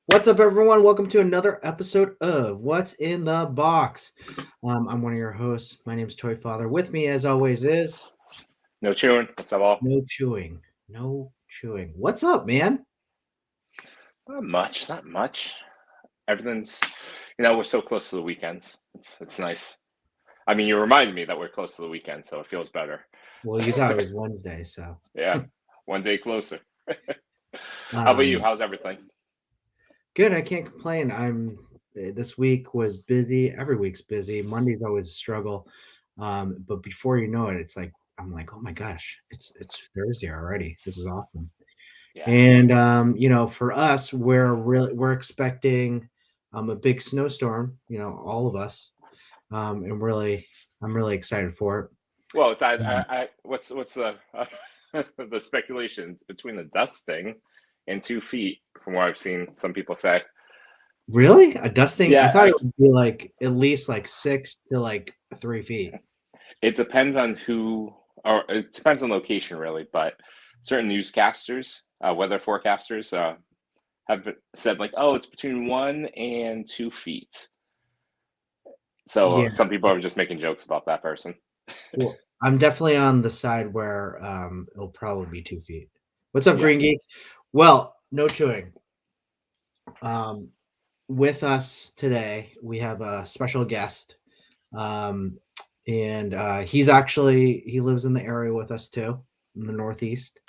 What's up, everyone? Welcome to another episode of What's in the Box. I'm one of your hosts. My name is Toy Father. With me, as always, is No chewing. What's up, all? No Chewing. No Chewing. What's up, man? Not much. Not much. Everything's, we're so close to the weekends. It's nice. I mean, you reminded me that we're close to the weekend, so it feels better. Well, you thought it was Wednesday, so Yeah, one day closer. How about you? How's everything? good. I can't complain. This week was busy. Every week's busy. Monday's always a struggle. But before you know it, I'm like, oh my gosh, it's Thursday already. This is awesome. Yeah. And for us, we're expecting a big snowstorm, all of us. And I'm really excited for it. Well, it's what's the the speculation? It's between the dusting and 2 feet, from what I've seen some people say. Really? A dusting? I Yeah, thought it would be like at least like 6 to like 3 feet. it depends on or it depends on location, really. But certain newscasters, weather forecasters, have said like, oh, it's between 1 and 2 feet. So Yeah. some people are just making jokes about that person. Well, I'm definitely on the side where it'll probably be 2 feet. What's up, Yeah. Green Geek? Well, no chewing. With us today, we have a special guest. And he lives in the area with us too, in the Northeast.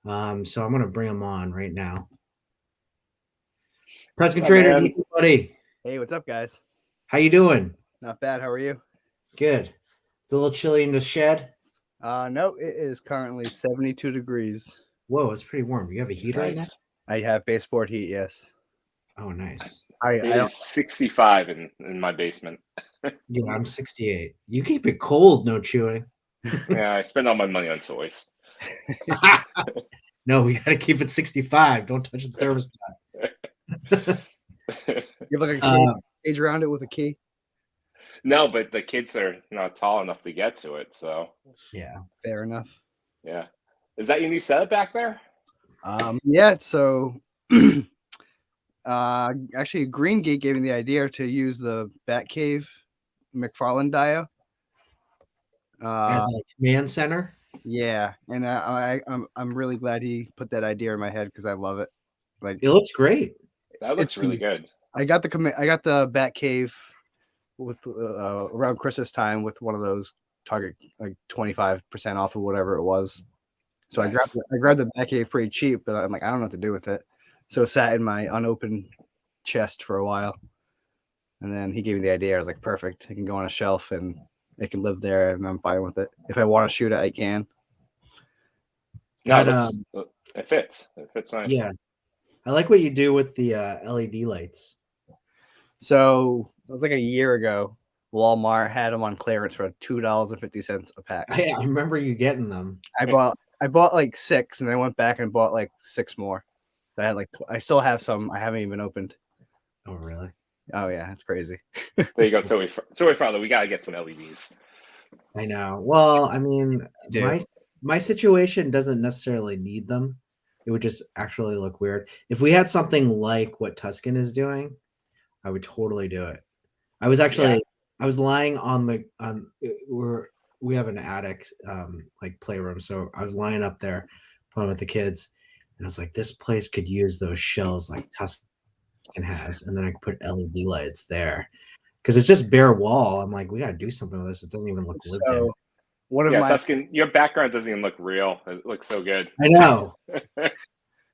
So I'm gonna bring him on right now. Press Trader, buddy. Hey, what's up, guys? How you doing? Not bad. How are you? Good. It's a little chilly in the shed. No, it is currently 72 degrees. Whoa, it's pretty warm. You have a heater right now? I have baseboard heat, yes. Oh, nice. It is 65 in my basement. Yeah, I'm 68. You keep it cold, no chewing. Yeah, I spend all my money on toys. No, we gotta keep it 65. Don't touch the thermostat. You have like a cage around it with a key? No, but the kids are not tall enough to get to it, so yeah. Fair enough. Yeah. Is that your new setup back there? Yeah, so actually Green Geek gave me the idea to use the Batcave McFarlane Dio. As a command center? Yeah, and I'm really glad he put that idea in my head because I love it. Like, it looks great. That looks really good. I got the Batcave with around Christmas time with one of those Target like 25% off or whatever it was. So nice. I grabbed the Batcave pretty cheap, but I'm like, I don't know what to do with it. So it sat in my unopened chest for a while. And then he gave me the idea. I was like, perfect. It can go on a shelf and it can live there, and I'm fine with it. If I want to shoot it, I can. No, it fits. It fits nice. Yeah. I like what you do with the LED lights. So it was like a year ago. Walmart had them on clearance for $2.50 a pack. I remember you getting them. I bought like 6, and then I went back and bought like 6 more. I still have some I haven't even opened. Oh, really? Oh, yeah. It's crazy. There you go. Toy Father, we got to get some LEDs. I know. Well, I mean, my situation doesn't necessarily need them. It would just actually look weird. If we had something like what Tuscan is doing, I would totally do it. I was lying we have an attic like playroom, so I was lying up there playing with the kids, and I was like, this place could use those shells like Tuscan has, and then I could put LED lights there because it's just bare wall. I'm like, we gotta do something with this. It doesn't even look lived in. Tuscan, your background doesn't even look real. It looks so good. I know.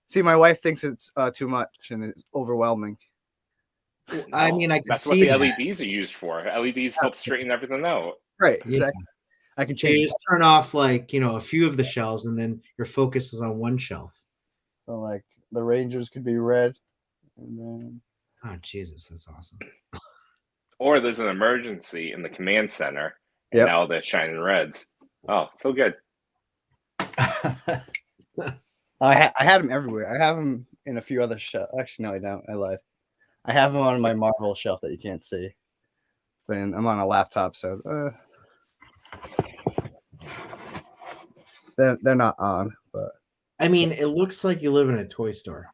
See, my wife thinks it's too much and it's overwhelming. I mean, that's what the LEDs are used for. LEDs help straighten everything out. Right, exactly. Yeah. I can change. You just turn off like a few of the shelves, and then your focus is on one shelf. So like the Rangers could be red, and then oh Jesus, that's awesome. Or there's an emergency in the command center, and now they're shining reds. Oh, so good. I had them everywhere. I have them in a few other shelves. Actually, no, I don't. I lied. I have them on my Marvel shelf that you can't see. But I'm on a laptop, so they're not on. But I mean, it looks like you live in a toy store.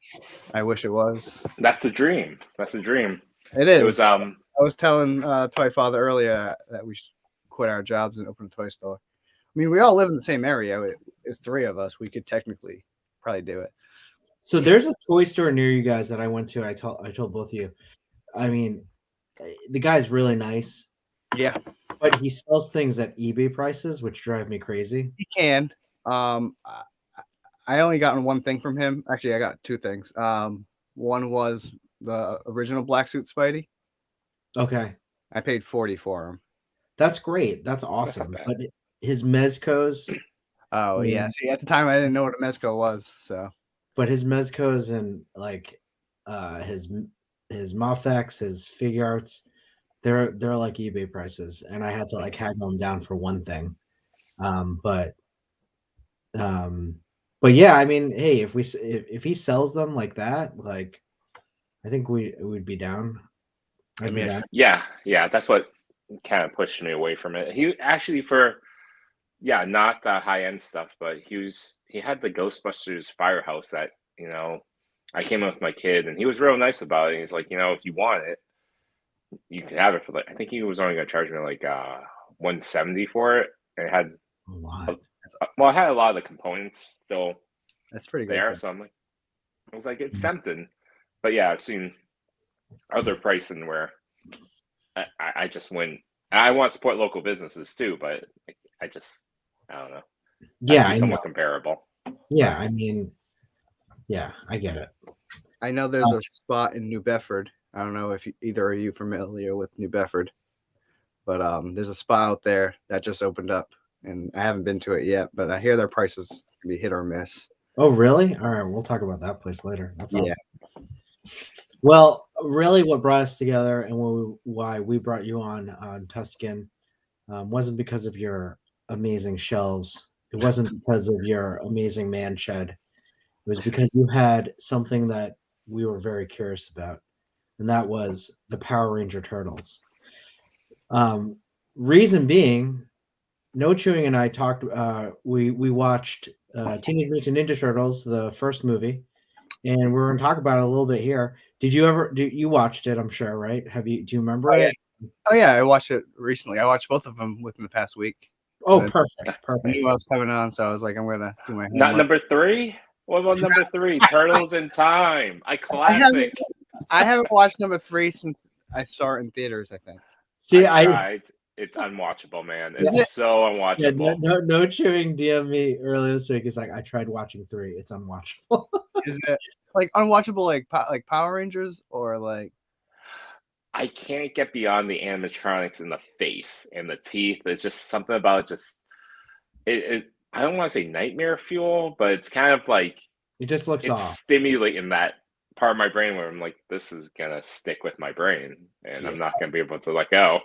I wish it was. That's the dream. That's the dream. It It is. was I was telling Toy Father earlier that we should quit our jobs and open a toy store. I mean, we all live in the same area. It's three of us. We could technically probably do it. So there's a toy store near you guys that I went to. I told both of you. I mean, the guy's really nice. Yeah, but he sells things at eBay prices, which drive me crazy. he can. I only gotten one thing from him. Actually, I got two things. One was the original Black Suit Spidey. Okay, I paid $40 for him. that's great. That's not awesome. bad. But his Mezcos, Oh yeah. See, at the time I didn't know what a Mezco was, so. but his Mezcos and like his Mafex, his figure arts, they're like eBay prices, and I had to like haggle them down for one thing. But yeah, I mean, hey, if he sells them like that, like I think we would be down. I'd be down. Yeah, that's what kind of pushed me away from it. He actually not the high end stuff, but he had the Ghostbusters firehouse that, I came up with my kid and he was real nice about it. He's like, if you want it, you can have it for I think he was only gonna charge me like $170 for it. And it had A lot. it had a lot of the components still That's pretty good. there. So I was like, it's tempting. But yeah, I've seen other pricing where I just win. I want to support local businesses too, but I don't know. Yeah, I somewhat comparable. Yeah, I mean, yeah, I get it. I know there's a spot in New Bedford. I don't know if either are you familiar with New Bedford, but there's a spot out there that just opened up, and I haven't been to it yet, but I hear their prices can be hit or miss. Oh, really? All right, we'll talk about that place later. That's awesome. Yeah. Well, really, what brought us together and why we brought you on Tuscan wasn't because of your amazing shelves. It wasn't because of your amazing man shed. It was because you had something that we were very curious about, and that was the Power Ranger Turtles. Reason being, No Chewing and I talked. We watched Teenage Mutant Ninja Turtles, the first movie, and we're going to talk about it a little bit here. Did you ever? You watched it? I'm sure, right? Do you remember it? Oh yeah, I watched it recently. I watched both of them within the past week. Oh, perfect. I knew I was coming on, so I was like, I'm gonna do my homework. Not number 3. What about number 3? Turtles in Time, a classic. I haven't watched number 3 since I saw it in theaters. I think. See, It's unwatchable, man. It's so unwatchable. Yeah, no Chewing DM me earlier this week. It's like I tried watching 3. It's unwatchable. Is it like unwatchable, like Power Rangers, or like? I can't get beyond the animatronics in the face and the teeth. There's just something about it. I don't want to say nightmare fuel, but it's kind of like it just looks off. Stimulating that part of my brain where I'm like, this is gonna stick with my brain, and I'm not gonna be able to let go.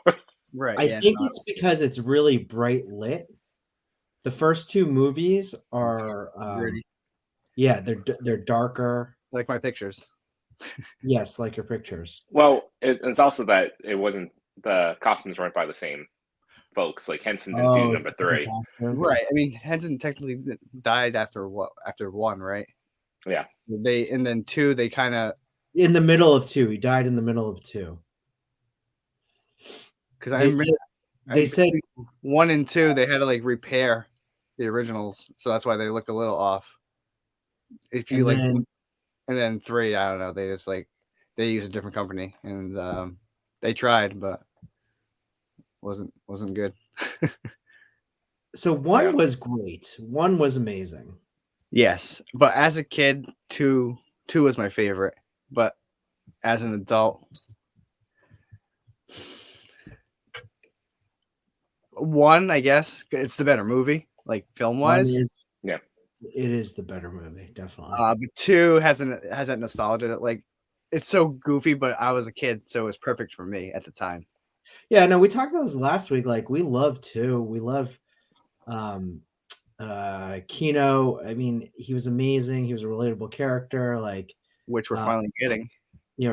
Right. I think it's because it's really bright lit. The first 2 movies are, they're darker. Like my pictures. Yes, like your pictures. Well, it's also that the costumes weren't by the same folks. Like Henson didn't do number 3. Right. I mean, Henson technically died after 1, right? Yeah. And then 2, they kind of in the middle of 2. He died in the middle of 2. Because they said 1 and 2 they had to like repair the originals, so that's why they look a little off. If you and then 3, I don't know. They just they use a different company, and they tried, but wasn't good. So 1 was great. 1 was amazing. Yes, but as a kid, 2 was my favorite. But as an adult, 1, I guess, it's the better movie, like film wise. It is the better movie, definitely. But 2 has that nostalgia. Like, it's so goofy, but I was a kid, so it was perfect for me at the time. Yeah, no, we talked about this last week. Like, we love 2. We love Kino. I mean, he was amazing. He was a relatable character, which we're finally getting.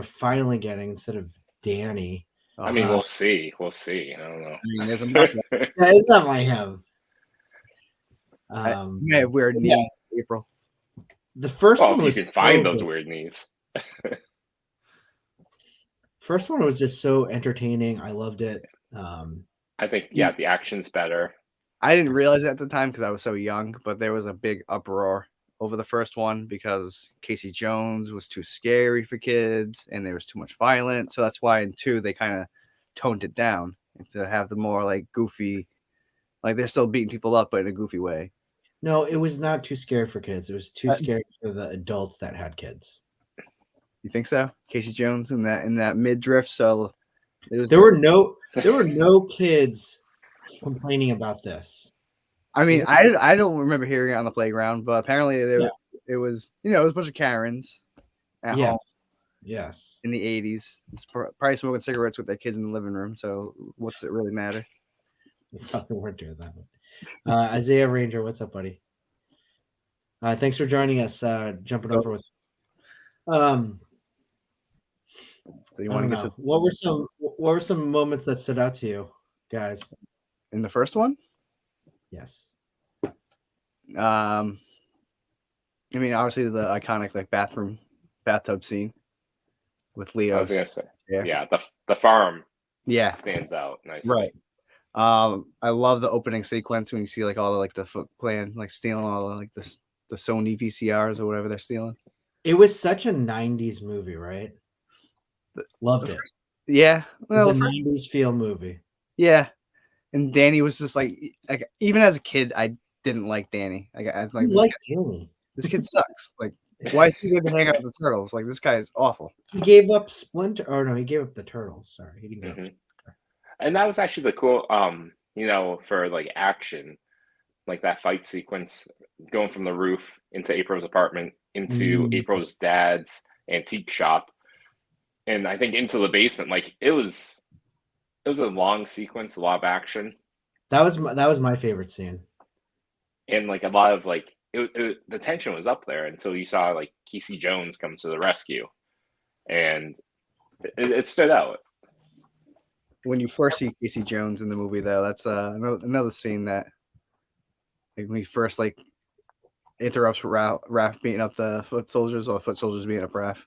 Finally getting instead of Danny. I mean, we'll see. We'll see. I don't know. I mean, there's a market. It's not like him. I have weird knees, April. The first Well, one if was you can so find those good. weird knees. First one was just so entertaining. I loved it. I think the action's better. I didn't realize it at the time because I was so young, but there was a big uproar over the first one because Casey Jones was too scary for kids and there was too much violence. So that's why in 2 they kind of toned it down to have the more like goofy, like they're still beating people up, but in a goofy way. No, it was not too scary for kids. It was too scary for the adults that had kids. You think so? Casey Jones in that midriff. So there were no kids complaining about this. I mean, I don't remember hearing it on the playground, but apparently it was it was a bunch of Karens at home. Yes. In the 80s, it's probably smoking cigarettes with their kids in the living room. So what's it really matter? We probably weren't doing that. Isaiah Ranger, what's up, buddy? Thanks for joining us. Jumping over with. So you want to get to what were some moments that stood out to you, guys? In the first one? Yes. I mean, obviously the iconic like bathtub scene with Leo. I was gonna say, the farm, stands out nicely. Right. I love the opening sequence when you see like all the like the Foot Clan like stealing all the like the Sony VCRs or whatever they're stealing. It was such a 90s movie, right? Loved it. Yeah. Well, it was a 90s feel movie. Yeah. And Danny was just like even as a kid, I didn't like Danny. I like Danny. This kid sucks. Like, why is he going to hang out with the turtles? Like, this guy is awful. He gave up Splinter. Oh no, he gave up the turtles. Sorry, he didn't give up Splinter. And that was actually the cool, for like action, like that fight sequence going from the roof into April's apartment, into April's dad's antique shop, and I think into the basement. Like it was a long sequence, a lot of action. That was my favorite scene. And like a lot of like the tension was up there until you saw like Casey Jones come to the rescue, and it stood out. When you first see Casey Jones in the movie, though, that's another scene that like, when he first like interrupts Raph beating up the foot soldiers, or the foot soldiers beating up Raph.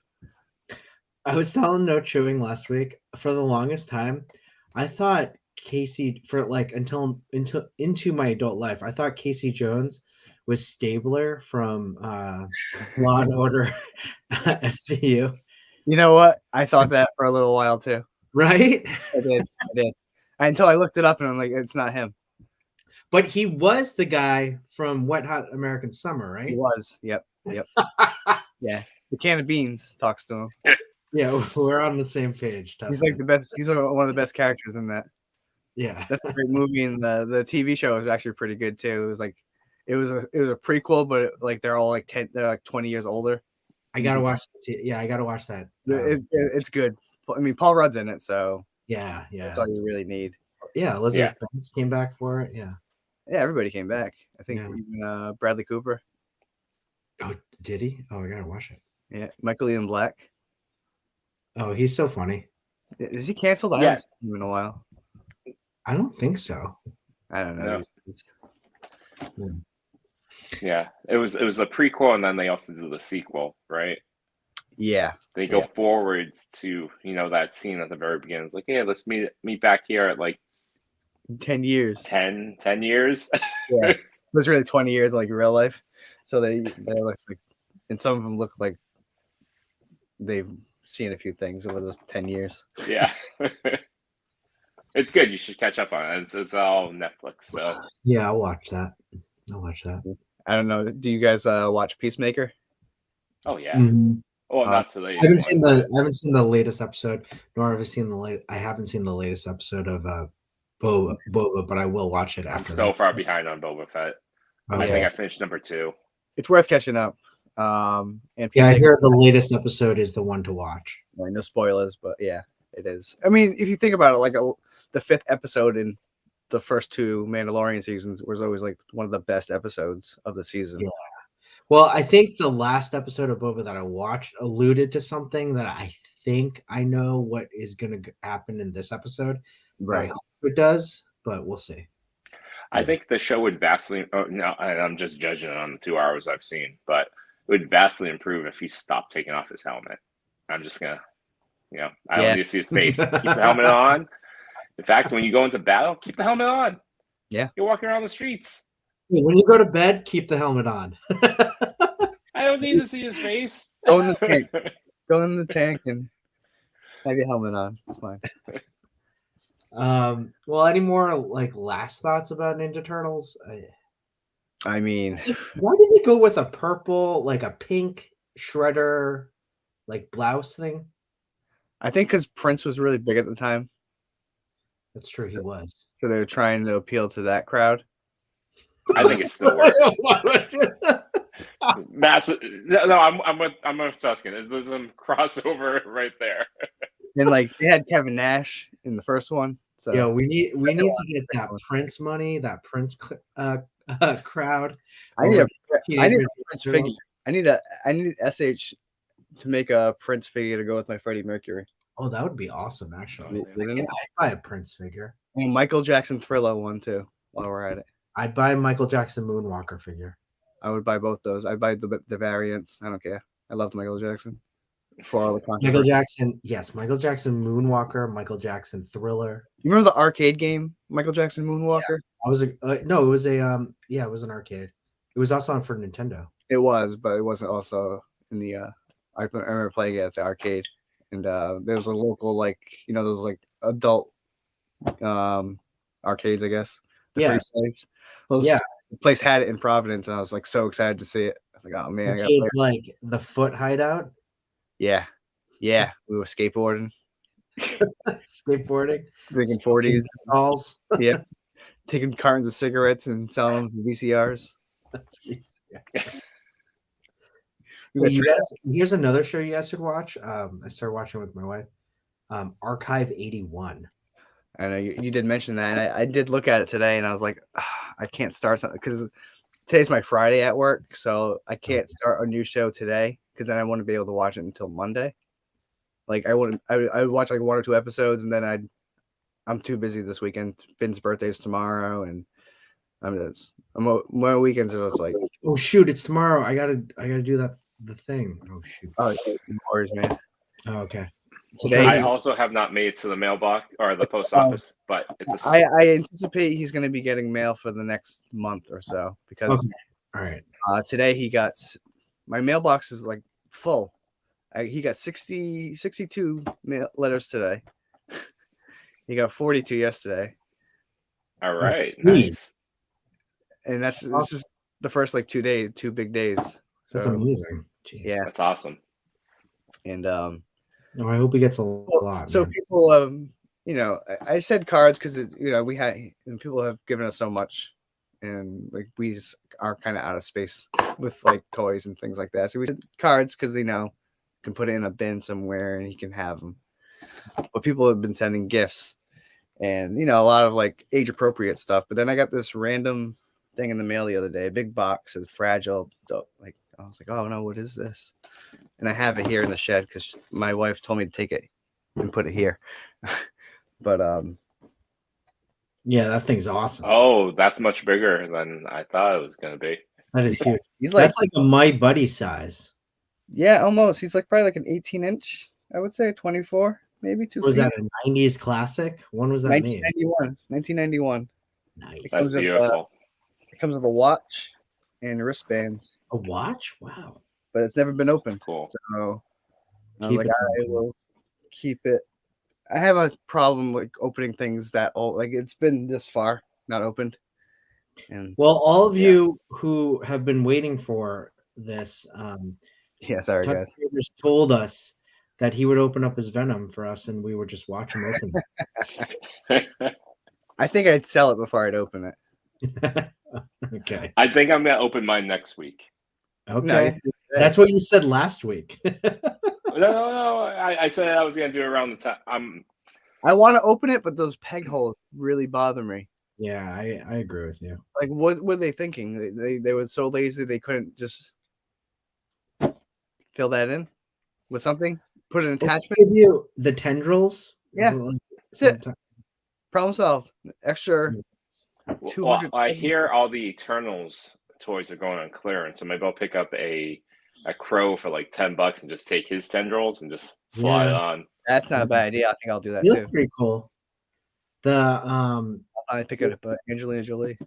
I was telling No Chewing last week. For the longest time, I thought Casey until into my adult life, I thought Casey Jones was Stabler from Law and Order SVU. You know what? I thought that for a little while too. Right? I did. Until I looked it up and I'm like, it's not him. But he was the guy from Wet Hot American Summer, right? He was. Yep. Yeah. The can of beans talks to him. Yeah, we're on the same page. He's like the best. He's one of the best characters in that. Yeah, that's a great movie, and the TV show is actually pretty good too. It was a prequel, but like they're all like 20 years older. I gotta watch. I gotta watch that. It's good. I mean, Paul Rudd's in it, so yeah, that's all you really need. Yeah, Elizabeth Banks came back for it. Yeah, everybody came back. I think even Bradley Cooper. Oh, did he? Oh, I gotta watch it. Yeah, Michael Ian Black. Oh, he's so funny. Is he canceled? I haven't seen him in a while. I don't think so. I don't know. No. Yeah, it was a prequel, and then they also did the sequel, right? Yeah, they go forwards to that scene at the very beginning. It's like, yeah, let's meet back here at like 10 years. 10 years. Yeah, it was really 20 years, like real life. So they look like, and some of them look like they've seen a few things over those 10 years. Yeah. It's good. You should catch up on it. It's all Netflix. So yeah, I'll watch that. I don't know. Do you guys watch Peacemaker? Oh yeah. Mm-hmm. Well, not today. I haven't seen the latest episode, nor have I seen I haven't seen the latest episode of Boba, but I will watch it after. I'm so far behind on Boba Fett. I think I finished number 2. It's worth catching up. And I hear the latest episode is the one to watch. No spoilers, but yeah, it is. I mean, if you think about it, like the 5th episode in the first 2 Mandalorian seasons was always like one of the best episodes of the season. Yeah. Well, I think the last episode of Boba that I watched alluded to something that I think I know what is going to happen in this episode. Right. It does, but we'll see. I think the show would vastly. Oh, no, I'm just judging it on the 2 hours I've seen, but would vastly improve if he stopped taking off his helmet. I'm just gonna, I don't need to see his face. Keep the helmet on. In fact, when you go into battle, keep the helmet on. Yeah. You're walking around the streets. When you go to bed, keep the helmet on. I don't need to see his face. Go in the tank. Go in the tank and have your helmet on. It's fine. Well, any more like last thoughts about Ninja Turtles? I mean, Why did they go with a purple, like a pink Shredder, like blouse thing? I think because Prince was really big at the time, That's true, he was. so they were trying to appeal to that crowd. I think it still works. Massive. No, I'm with Tuscan. There's some crossover right there. And like they had Kevin Nash in the first one. So Yo, we need to get that Prince money, that Prince crowd. I need a Teenage Prince figure. I need SH to make a Prince figure to go with my Freddie Mercury. Oh, that would be awesome, actually. Wouldn't it? I'd buy a Prince figure. And Michael Jackson Thriller one too. While we're at it, I'd buy a Michael Jackson Moonwalker figure. I would buy both those. I'd buy the variants. I don't care. I loved Michael Jackson. For all the controversy. Michael Jackson, yes, Michael Jackson Moonwalker, Michael Jackson Thriller. You remember the arcade game, Michael Jackson Moonwalker? I was no, it was a it was an arcade. It was also on for Nintendo. It was, but it wasn't also in the I remember playing it at the arcade, and there was a local like those like adult arcades, I guess. Yeah. The place had it in Providence, and I was like so excited to see it. I was like, oh man, I gotta Kids like the Foot Hideout. Yeah, we were skateboarding, Skateboarding, drinking 40s, balls. yeah, taking cartons of cigarettes and selling them for VCRs. Here's another show you guys should watch. I started watching with my wife. Archive 81. I know you did mention that, and I did look at it today, and I was like, I can't start something because today's my Friday at work, so I can't start a new show today because then I wouldn't be able to watch it until Monday. Like I would watch like 1 or 2 episodes, and then I'm too busy this weekend. Finn's birthday's tomorrow, and my weekends are just like, oh shoot, it's tomorrow. I gotta do the thing. Oh shoot. Oh, no worries, man. Oh, okay. Today, I also have not made it to the mailbox or the post office, but it's I anticipate he's going to be getting mail for the next month or so because all right. Today he got my mailbox is like full. He got 62 letters today. He got 42 yesterday. all right. Nice. And this is the first like 2 days, 2 big days. So, That's amazing. Jeez. Yeah, That's awesome. and Oh, I hope he gets a lot. so man. people, I said cards because we had and people have given us so much, and like we just are kind of out of space with like toys and things like that. So we said cards because can put it in a bin somewhere and he can have them. But people have been sending gifts, and a lot of like age appropriate stuff. But then I got this random thing in the mail the other day, a big box of fragile. Like I was like, oh no, what is this? And I have it here in the shed because my wife told me to take it and put it here. But yeah, that thing's awesome. Oh, that's much bigger than I thought it was going to be. That is huge. That's like a My Buddy size. Yeah, almost. He's like probably like an 18-inch, I would say, 24, maybe 2 Was feet. that a 90s classic? When was that made? 1991. Nice. That's beautiful. It comes with a watch and wristbands. A watch? Wow. But it's never been opened. That's cool. So I was like, I will keep it. I have a problem with opening things that old. Like it's been this far, not opened. And well, all of you who have been waiting for this, yeah, sorry guys, told us that he would open up his Venom for us, and we would just watch him open it. I think I'd sell it before I'd open it. Okay. I think I'm gonna open mine next week. Okay. No, that's what you said last week. No. I said I was gonna do it around the time. I want to open it, but those peg holes really bother me. Yeah, I agree with you. Like, what were they thinking? They were so lazy they couldn't just fill that in with something. Put an attachment. Give you the tendrils. Yeah, that's it. Problem solved. Extra. Well, I hear all the Eternals toys are going on clearance, so maybe I'll pick up a a Crow for like $10 and just take his tendrils and just slide it Yeah. on. That's not a bad idea. I think I'll do that You too. look pretty cool. The I pick it up, Angelina Jolie.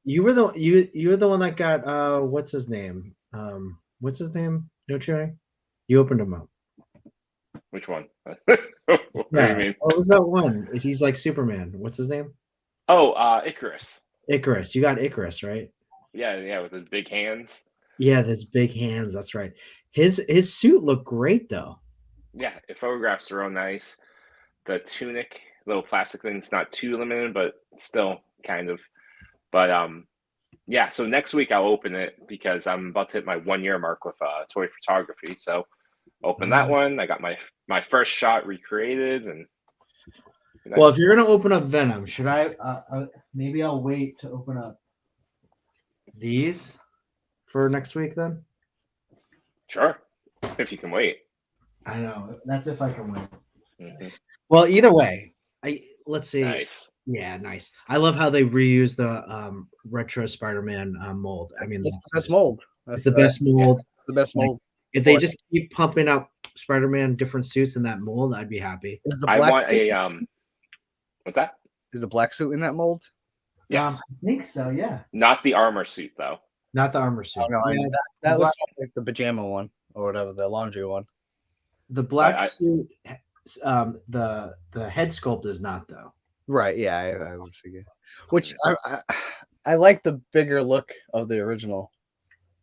you were the one that got what's his name? What's his name? No cheering. You opened him up. Which one? What do you mean? What was that one? He's like Superman. What's his name? Oh, Icarus. Icarus. You got Icarus, right? Yeah, with his big hands. Yeah, his big hands. That's right. His suit looked great though. Yeah, the photographs are real nice. The tunic, little plastic thing's not too limited, but still kind of. But yeah. So next week I'll open it because I'm about to hit my 1 year mark with toy photography. So open that one. I got my first shot recreated, and well, if you're gonna open up Venom, should I? Maybe I'll wait to open up these for next week then. Sure, if you can wait. I know that's if I can wait. Mm-hmm. Well, either way, let's see. Nice. Yeah, nice. I love how they reuse the retro Spider-Man mold. I mean, It's the best mold. It's the best mold. The best mold. If they just keep pumping up Spider-Man different suits in that mold, I'd be happy. Is the I black want suit, a what's that? Is the black suit in that mold? Yes. I think so. Yeah. Not the armor suit though. Not the armor suit. Oh, no, Yeah, that looks like the pajama one or whatever, the laundry one. the black suit. The head sculpt is not though. Right. Yeah, I would figure. Which I like the bigger look of the original.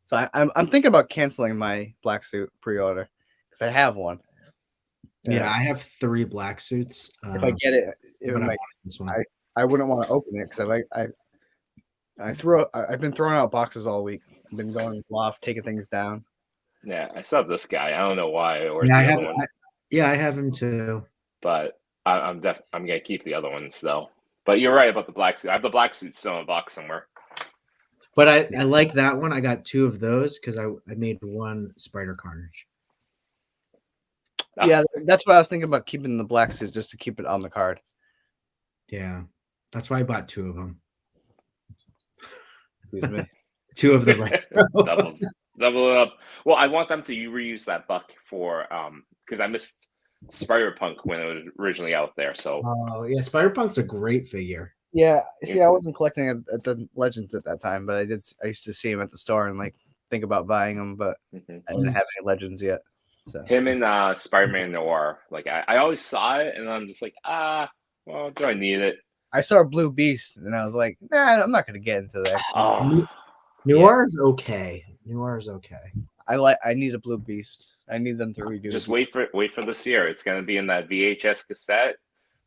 So I'm thinking about canceling my black suit pre-order because I have one. Yeah, I have 3 black suits. If I get it, this one. I wouldn't want to open it because I've been throwing out boxes all week. I've been going loft, taking things down. Yeah, I still have this guy. I don't know why or Yeah, the other one. I have him too. But I'm gonna keep the other ones though. But you're right about the black suit. I have the black suit still in a box somewhere. But I like that one. I got 2 of those because I made 1 Spider Carnage. Oh. Yeah, that's what I was thinking about, keeping the black suit just to keep it on the card. Yeah, that's why I bought 2 of them. Excuse me. 2 of the retro. Double it up. Well, I want them to reuse that buck for because I missed Spider-Punk when it was originally out there. So yeah, Spider-Punk's a great figure. Yeah, see, I wasn't collecting at the Legends at that time, but I used to see him at the store and like think about buying them, but I didn't have any Legends yet. So him and Spider-Man Noir, like I always saw it, and I'm just like, well, do I need it? I saw Blue Beast, and I was like, nah, I'm not gonna get into that. Oh, Noir's okay. Noir's okay. I need a Blue Beast. I need them to redo. Just wait for this year. It's gonna be in that VHS cassette.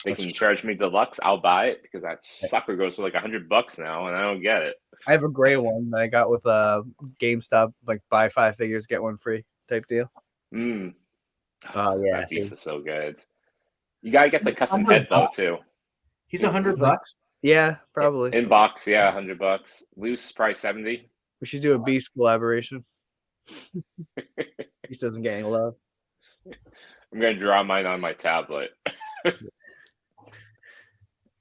They can charge me deluxe. I'll buy it because that sucker goes for like $100 now, and I don't get it. I have a gray one that I got with a GameStop, like buy 5 figures get 1 free type deal. Oh yeah, that piece is so good. You gotta get the custom head though too. He's $100. Yeah, probably in box. Yeah, $100. Loose probably 70. We should do a Beast collaboration. Beast doesn't get any love. I'm gonna draw mine on my tablet.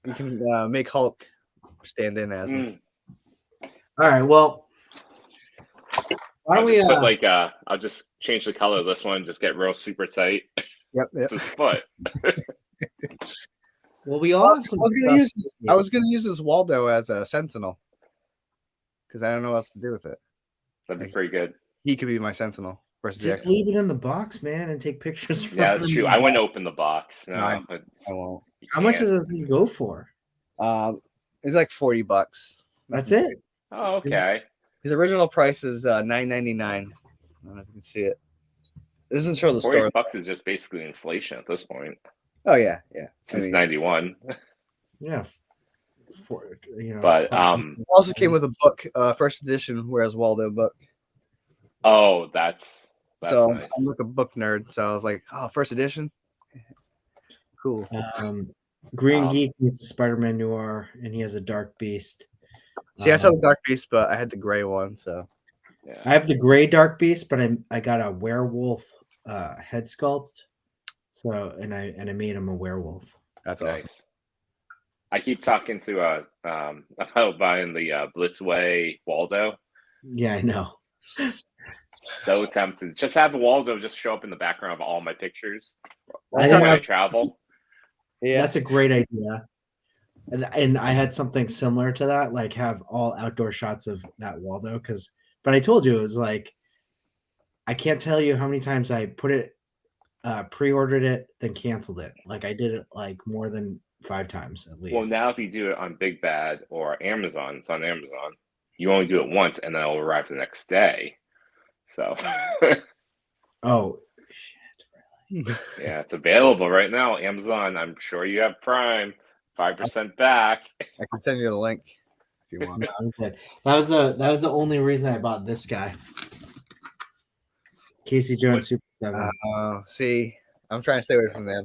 You can make Hulk stand in as him. All right. Well, why don't we put I'll just change the color of this one. Just get real super tight. Yep. It's his foot. Well, we all have some. I was gonna use this Waldo as a Sentinel because I don't know what else to do with it. That'd be pretty good. He could be my Sentinel versus just leave it in the box, man, and take pictures. From Yeah, that's true. I wouldn't open the box. No, I won't. How much does this thing go for? It's like $40. That's it. Oh, okay. His original price is $9.99. I don't know if you can see it. It doesn't show the store. $40 is just basically inflation at this point. Oh yeah. Since 91. Yeah. But it also came with a book, first edition, whereas Waldo book. Oh, that's so nice. I'm like a book nerd, so I was like, oh, first edition. Cool. Green Geek needs a Spider-Man Noir, and he has a Dark Beast. See, I saw the Dark Beast, but I had the gray one, so yeah. I have the gray Dark Beast, but I got a werewolf head sculpt. So and I made him a werewolf. That's nice. Awesome. I keep talking to about buying the Blitzway Waldo. Yeah, I know. So tempted. Just have Waldo just show up in the background of all my pictures. I That's how I have- travel. Yeah. That's a great idea. And I had something similar to that, like have all outdoor shots of that Waldo. But I told you it was like I can't tell you how many times I put it, pre-ordered it, then canceled it. Like I did it like more than 5 times at least. Well, now if you do it on Big Bad or Amazon, it's on Amazon. You only do it once, and then it'll arrive the next day. So, Oh shit! yeah, it's available right now. Amazon. I'm sure you have Prime. 5% back. I can send you the link if you want. No, I'm good. That was the only reason I bought this guy. Casey Jones Super 7. See, I'm trying to stay away from them.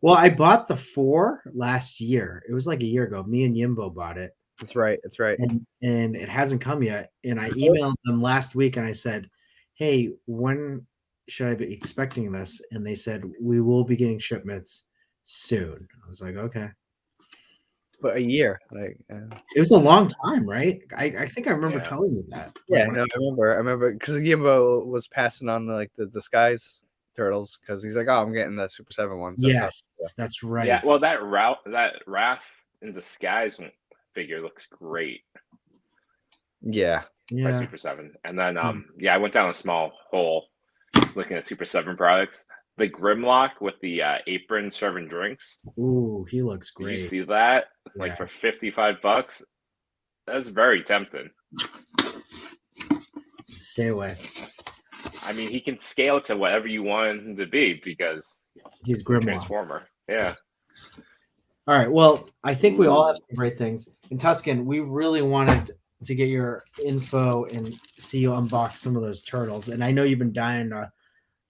Well, I bought the 4 last year. It was like a year ago. Me and Yimbo bought it. That's right. That's right. And it hasn't come yet. And I emailed them last week and I said, hey, when should I be expecting this? And they said, we will be getting shipments soon. I was like, okay. But a year, like It was a long time, right? I think I remember Yeah. telling you that. yeah, no, I remember because Gimbo was passing on like the disguise turtles because he's like, oh, I'm getting the Super 7 one. So Yes, that's right. Yeah, well, that Raph in disguise figure looks great yeah, by yeah. Super 7. And then, I went down a small hole looking at Super 7 products. The Grimlock with the apron serving drinks. Ooh, he looks Did great. you see that? Yeah. Like for $55? That's very tempting. Stay away. I mean, he can scale to whatever you want him to be because He's he's a Grimlock. Transformer. Yeah. All right. Well, I think we all have some great things. In Tuscan, we really wanted to get your info and see you unbox some of those turtles. And I know you've been dying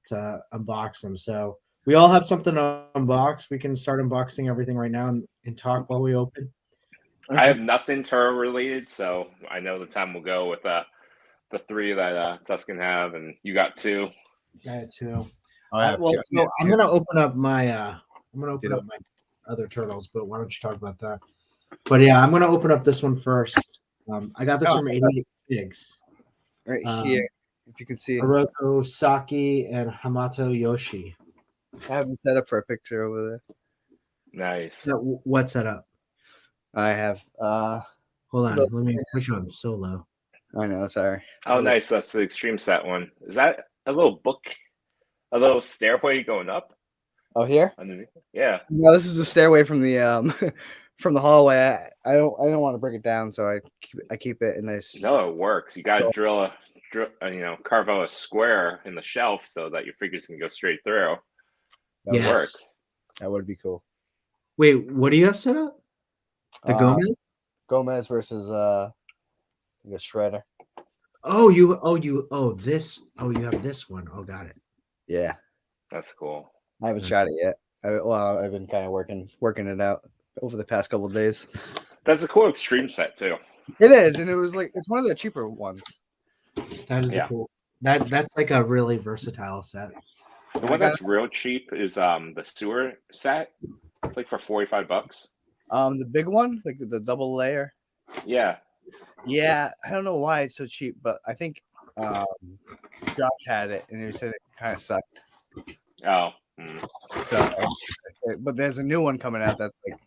to unbox them. So we all have something to unbox. We can start unboxing everything right now and talk while we open. I have nothing turtle related, so I know the time will go with the 3 that Tuscan have, and you got 2. I had 2. I have Well, two. so I'm gonna open up my my Ditto. other turtles, but why don't you talk about that? But yeah, I'm gonna open up this one first. I got this from 88 Figs. right here, if you can see. Hiroko Saki and Hamato Yoshi. I have them set up for a picture over there. Nice. So what's that up? I have. Hold on, Let's let me put you on solo. I know. Sorry. Oh, nice. That's the Extreme Set one. Is that a little book, a little stairway going up Oh, here. underneath? Yeah. No, this is the stairway from the from the hallway. I don't want to break it down, so I keep it in this. No, it works. You got to drill, carve out a square in the shelf so that your figures can go straight through. That Yes. works. That would be cool. Wait, what do you have set up? The Gomez? Gomez versus the Shredder. You have this one. Oh, got it. Yeah, That's cool. I haven't shot it yet. I've been kind of working it out over the past couple of days. That's a cool Extreme Set too. It is, and it was like it's one of the cheaper ones. That is Yeah. cool. That's like a really versatile set. The one that's real cheap is the Sewer Set. It's like for $45. The big one, like the double layer. Yeah. Yeah, I don't know why it's so cheap, but I think Josh had it, and he said it kind of sucked. Oh. So, but there's a new one coming out that's like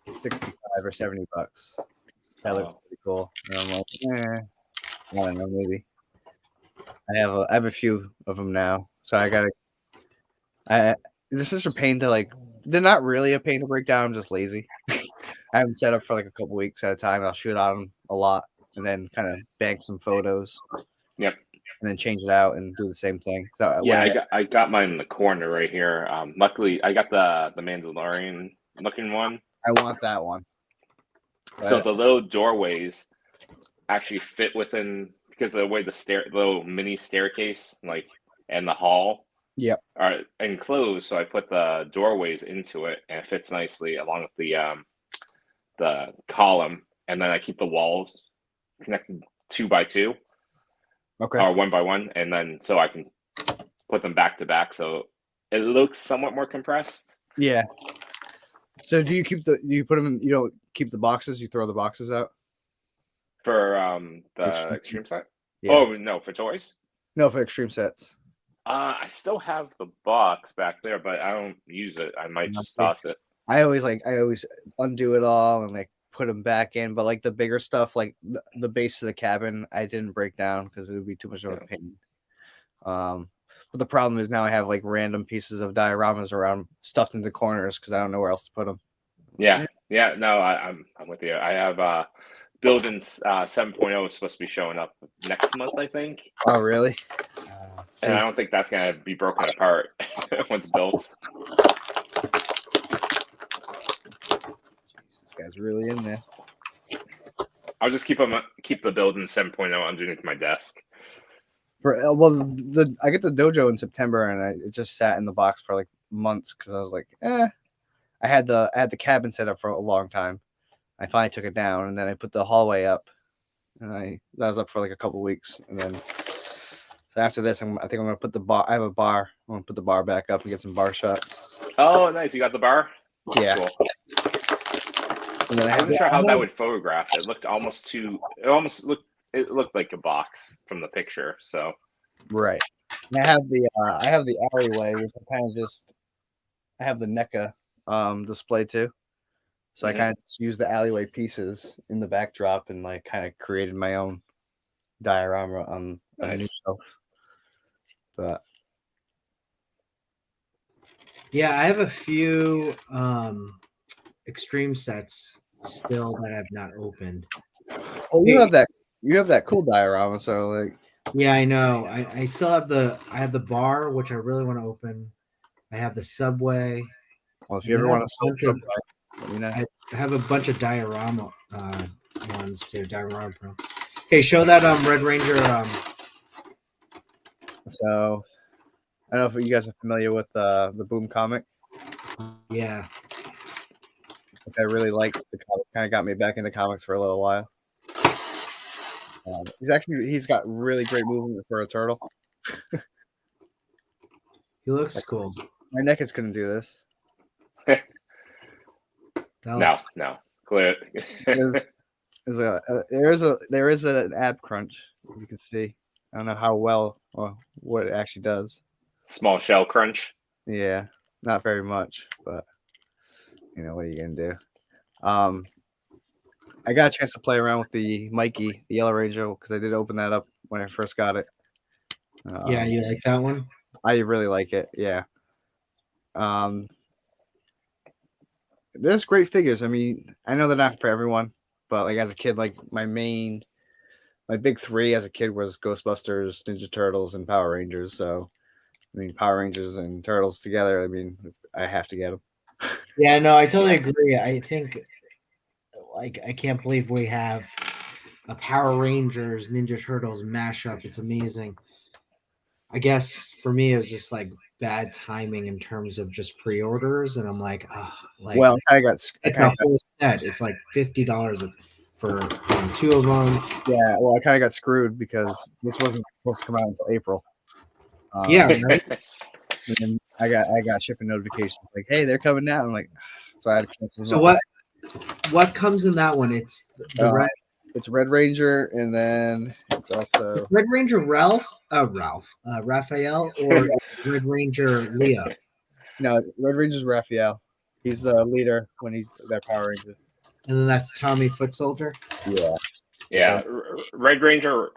$65 or $70. That looks pretty cool. And I'm like, I don't know, maybe. I have a few of them now, so this is a pain to like. They're not really a pain to break down. I'm just lazy. I have them set up for like a couple weeks at a time. I'll shoot on them a lot, and then kind of bank some photos. Yep. And then change it out and do the same thing. So Yeah, I got mine in the corner right here. Luckily, I got the Mandalorian looking one. I want that one. So the little doorways actually fit within because of the way the little mini staircase, like and the hall, are enclosed. So I put the doorways into it, and it fits nicely along with the column. And then I keep the walls connected 2 by 2. Okay. Or 1 by 1, and then so I can put them back to back, so it looks somewhat more compressed. Yeah. So do you keep you put them in? You don't keep the boxes. You throw the boxes out For the Extreme Set. Yeah. Oh no, for toys. No, for extreme sets. I still have the box back there, but I don't use it. I might just toss it. I always undo it all and like put them back in, but like the bigger stuff, like the base of the cabin, I didn't break down because it would be too much of a pain. But the problem is now I have like random pieces of dioramas around stuffed into corners because I don't know where else to put them. Yeah. No, I'm with you. I have Building 7.0 is supposed to be showing up next month, I think. Oh, really? And I don't think that's gonna be broken apart once built. This guy's really in there. I'll just keep the Building 7.0 underneath my desk. I get the dojo in September, and it just sat in the box for like months because I was like, I had the cabin set up for a long time. I finally took it down, and then I put the hallway up, and that was up for like a couple weeks, and then so after this, I think I'm gonna put the bar. I have a bar. I'm gonna put the bar back up and get some bar shots. Oh, nice! You got the bar. Yeah. Cool. And then I wasn't sure how that would photograph. It looked it looked like a box from the picture. So right. And I have the alleyway, which I kind of just I have the NECA display too. So I kind of just used the alleyway pieces in the backdrop and like kind of created my own diorama on the new shelf. But yeah, I have a few extreme sets still that I've not opened. Oh, you have that cool diorama, so like yeah, I know. I still have the bar, which I really want to open. I have the subway. Well, if you ever want to subway, I have a bunch of diorama ones too. Diorama Pro. Hey, show that Red Ranger. So I don't know if you guys are familiar with the Boom comic. Yeah. Which I really like. The comic kind of got me back into comics for a little while. He's got really great movement for a turtle. He looks cool. My neck is couldn't do this. No, clear. There is an ab crunch. You can see. I don't know how well or what it actually does. Small shell crunch. Yeah, not very much, but you know what are you gonna do? I got a chance to play around with the Mikey, the Yellow Ranger, because I did open that up when I first got it. Yeah, you like that one? I really like it. Yeah. There's great figures. I mean, I know they're not for everyone, but like as a kid, like my big three as a kid was Ghostbusters, Ninja Turtles, and Power Rangers. So, I mean, Power Rangers and Turtles together. I mean, I have to get them. Yeah, no, I totally agree. I think, like, I can't believe we have a Power Rangers Ninja Turtles mashup. It's amazing. I guess for me, it was just like bad timing in terms of just pre-orders, and I'm like, well, I got whole set. It's like $50 for two of them. Yeah, well, I kind of got screwed because this wasn't supposed to come out until April. Yeah, right? And then I got shipping notifications like, hey, they're coming now. I'm like, so I had to cancel. So what comes in that one? It's the red. It's Red Ranger, and then it's also Red Ranger Raphael, or Red Ranger Leo. No, Red Ranger's Raphael. He's the leader when he's their Power Rangers. And then that's Tommy Foot Soldier. Yeah. Red Ranger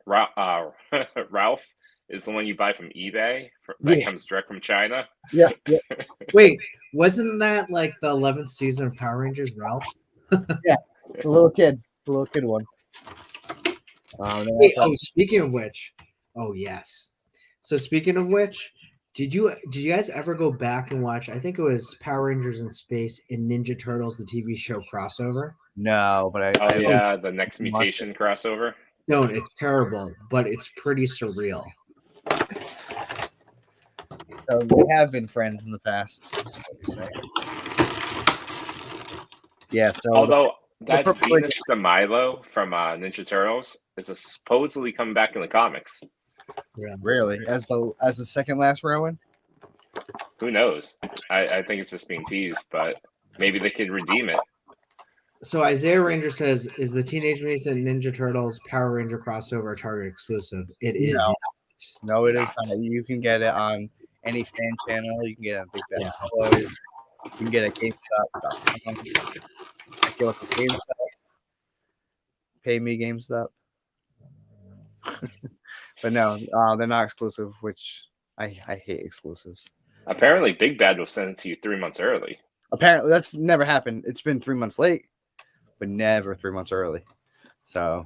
Ralph is the one you buy from eBay that comes direct from China. Yeah. Wait, wasn't that like the 11th season of Power Rangers, Ralph? Yeah, the little kid one. Speaking of which, yes. So speaking of which, did you guys ever go back and watch? I think it was Power Rangers in Space and Ninja Turtles, the TV show crossover. No, but the Next Mutation crossover. No, it's terrible, but it's pretty surreal. So we have been friends in the past. Yeah. So although that Venus de Milo from Ninja Turtles is supposedly coming back in the comics. Yeah. Really, as the second last Rowan. Who knows? I think it's just being teased, but maybe they could redeem it. So Isaiah Ranger says, "Is the Teenage Mutant Ninja Turtles Power Ranger crossover Target exclusive?" It is. No. No, it is not. not. You can get it on any fan channel. You can get it on Big Bad Yeah. Toys. You can get it at GameStop.com. Check your local GameStop. Pay me GameStop. But no, they're not exclusive, which I hate exclusives. Apparently, Big Bad will send it to you 3 months early. Apparently, that's never happened. It's been 3 months late, but never 3 months early. So,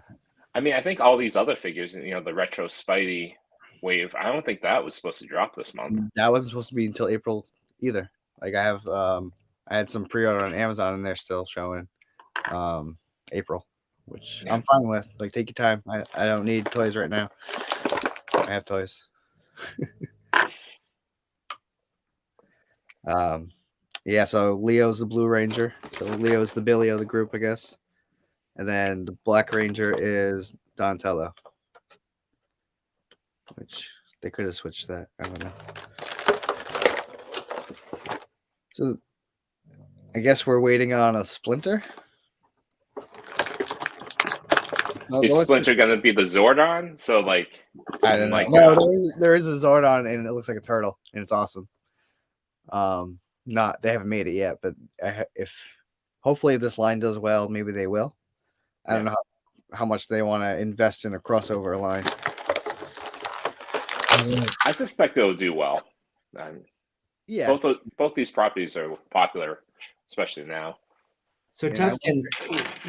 I mean, I think all these other figures, the retro Spidey wave, I don't think that was supposed to drop this month. that wasn't supposed to be until April either. Like I have, I had some pre-order on Amazon, and they're still showing April, which I'm fine with. Like, take your time. I don't need toys right now. I have toys. Yeah, so Leo's the Blue Ranger. So Leo's the Billy of the group, I guess. And then the Black Ranger is Donatello. Which they could have switched that. I don't know. So I guess we're waiting on a Splinter. Is Splinter going to be the Zordon? So, like, I don't know. like, No, there is a Zordon, and it looks like a turtle, and it's awesome. They haven't made it yet, but if hopefully if this line does well, maybe they will. I don't know how much they want to invest in a crossover line. I suspect it'll do well. Yeah, both these properties are popular, especially now. So Tuscan,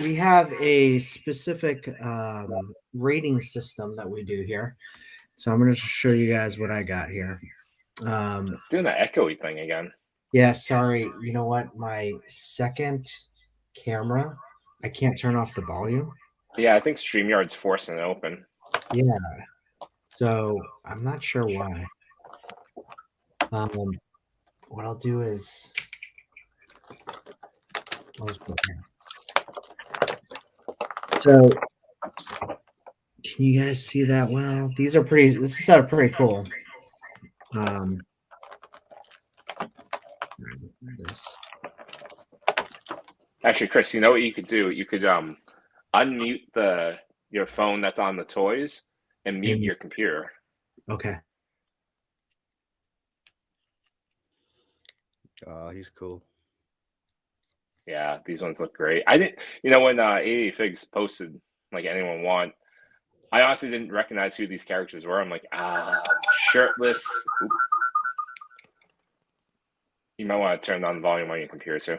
we have a specific rating system that we do here. So I'm going to show you guys what I got here. It's doing that echoey thing again. Yeah, sorry. You know what? My second camera, I can't turn off the volume. Yeah, I think StreamYard's forcing it open. Yeah. So I'm not sure why. What I'll do is so can you guys see that well? These are pretty. This is pretty cool. This. Actually, Chris, you know what you could do? You could unmute your phone that's on the toys and mute your computer. Okay. He's cool. Yeah, these ones look great. I didn't, when 88 Figs posted, like, anyone want, I honestly didn't recognize who these characters were. I'm like, shirtless. Oop. You might want to turn on the volume on your computer too.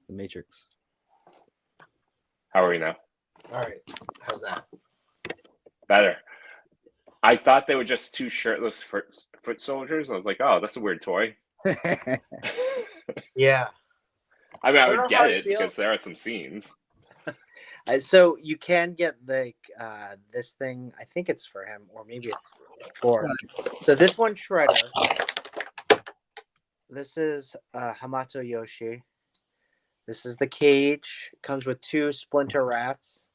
The Matrix. How are we now? All right. How's that? Better. I thought they were just two shirtless foot soldiers. I was like, oh, that's a weird toy. Yeah. I mean, I would get it because there are some scenes. So you can get this thing. I think it's for him, or maybe it's for him. So this one, Shredder. This is Hamato Yoshi. This is the cage. It comes with 2 Splinter rats.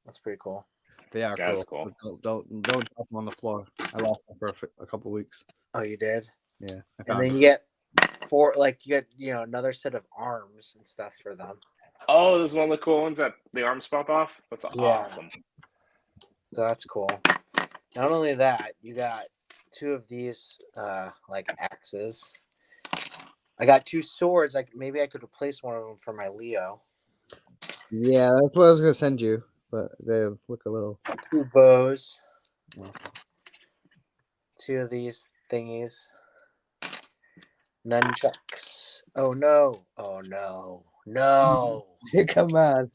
That's pretty cool. They are That's cool. cool. Don't drop them on the floor. I lost them for a couple weeks. Oh, you did? Yeah. And then you get 4, another set of arms and stuff for them. Oh, this is one of the cool ones that the arms pop off. That's awesome. So that's cool. Not only that, you got 2 of these axes. I got 2 swords. Maybe I could replace one of them for my Leo. Yeah, that's what I was gonna send you, but they look a little. 2 bows. 2 of these thingies. Nunchucks. Oh no! Oh no! No! Come on.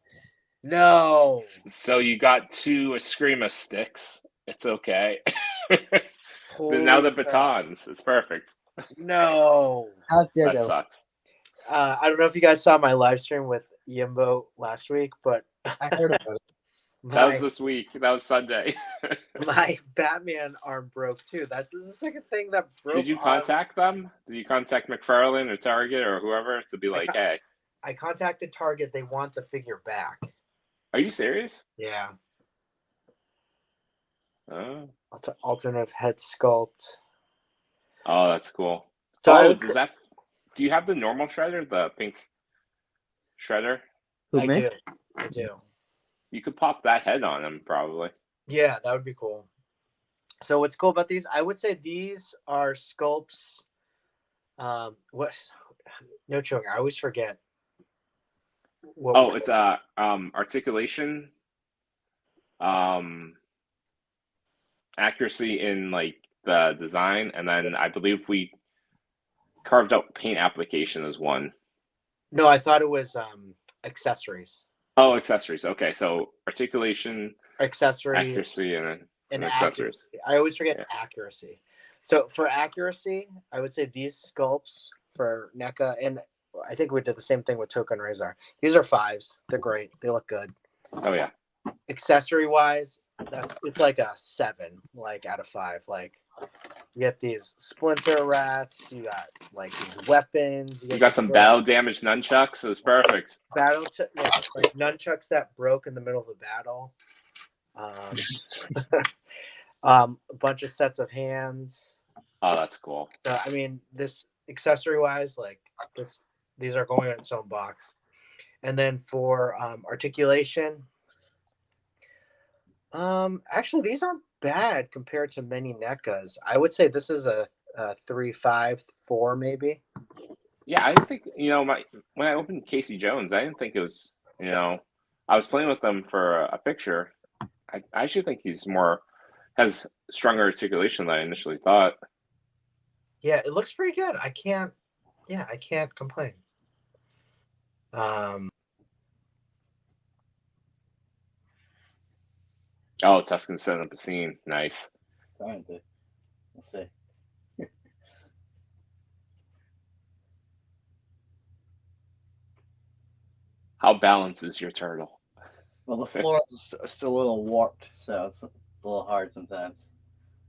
No! So you got 2 Eskrima sticks. It's okay. Holy Now the crap. batons. It's perfect. No! How's That Daredevil? sucks. I don't know if you guys saw my live stream with Yimbo last week, but I heard about it. That was this week. That was Sunday. my Batman arm broke too. This is the second thing that broke. Did you contact them? Did you contact McFarlane or Target or whoever to be like, hey? I contacted Target. They want the figure back. Are you serious? Yeah. Oh, Alternate head sculpt. oh, that's cool. So do you have the normal shredder, the pink shredder? Who, I me? do. I do. You could pop that head on him probably. Yeah, that would be cool. So what's cool about these? I would say these are sculpts. What? No joke. I always forget. What Oh, it's articulation, accuracy in like the design, and then I believe we carved out paint application as one. No, I thought it was accessories. Oh, accessories. Okay, so articulation, Accessories accuracy, and and accessories. accuracy. I always forget Yeah. accuracy. So for accuracy, I would say these sculpts for NECA, and I think we did the same thing with Token Razor. These are 5s. They're great. They look good. Oh yeah. Accessory wise, it's like a 7, like out of 5. Like you get these splinter rats, you got like these weapons, You got some battle damage nunchucks. It's perfect. yeah, like nunchucks that broke in the middle of a battle. A bunch of sets of hands. Oh, that's cool. So, I mean, this accessory wise, like these are going in its own box. And then for articulation, actually these aren't bad compared to many NECAs. I would say this is a 3, 5, 4 maybe. Yeah, I think when I opened Casey Jones, I didn't think it was I was playing with them for a picture. I actually think he's has stronger articulation than I initially thought. Yeah, it looks pretty good. I can't complain. Oh, Tuscan setting up a scene. Nice. Let's see. How balanced is your turtle? Well, the floor is still a little warped, so it's a little hard sometimes.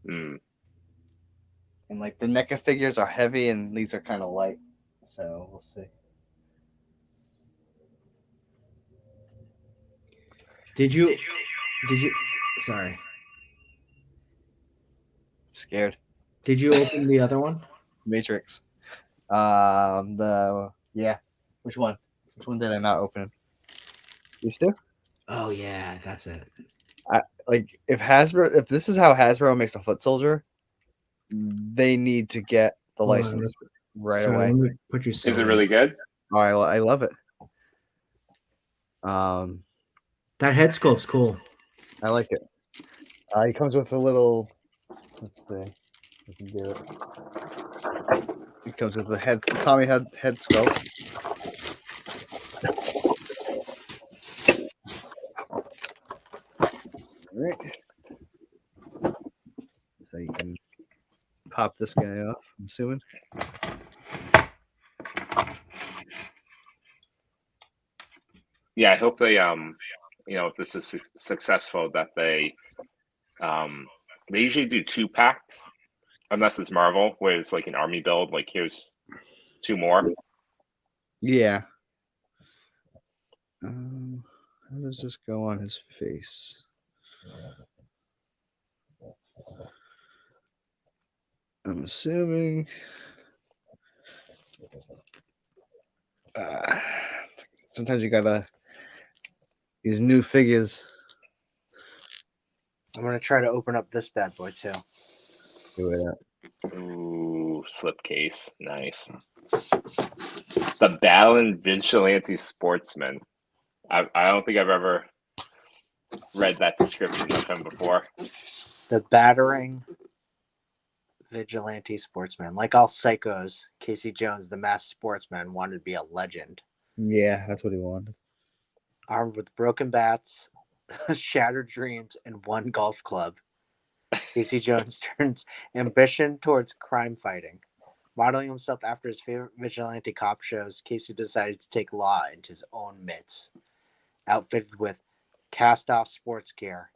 Mm. And like the NECA figures are heavy, and these are kind of light, so we'll see. Did you? Sorry. Scared. Did you open the other one? Matrix. Yeah. Which one? Which one did I not open? These two? Oh yeah, that's it. Like if this is how Hasbro makes a foot soldier, they need to get the Hold on, license right Sorry, away. let me put your Is it sword really in. good? Oh, I love it. That head sculpt's cool. I like it. He comes with a little. Let's see. I can do it. It comes with a Tommy head sculpt. All right. So you can pop this guy off, I'm assuming. Yeah, I hope they if this is successful, that they usually do 2 packs, unless it's Marvel, where it's like an army build. Like here's 2 more. Yeah. How does this go on his face? I'm assuming. Sometimes you gotta these new figures. I'm gonna try to open up this bad boy too. Do it. Ooh, slipcase. Nice. The Battling Vigilante Sportsman. I don't think I've ever read that description of him before. The battering vigilante sportsman. Like all psychos, Casey Jones, the masked sportsman, wanted to be a legend. Yeah, that's what he wanted. Armed with broken bats, shattered dreams, and 1 golf club, Casey Jones turns ambition towards crime fighting. Modeling himself after his favorite vigilante cop shows, Casey decided to take law into his own mitts. Outfitted with cast-off sports gear,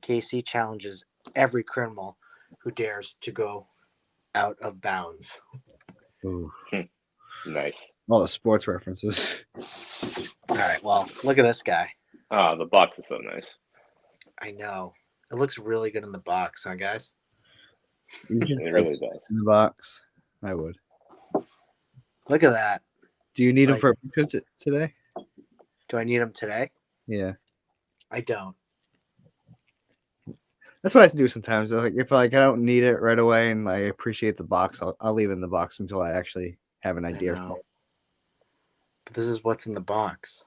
Casey challenges every criminal who dares to go out of bounds. Ooh. Nice. All the sports references. All right, well, look at this guy. Oh, the box is so nice. I know. It looks really good in the box, huh, guys? It really does. In the box. I would. Look at that. Do you need him Like- for a picture today? Do I need him today? Yeah. I don't. That's what I do sometimes. Like if I don't need it right away and I appreciate the box, I'll leave it in the box until I actually have an idea. know. But this is what's in the box.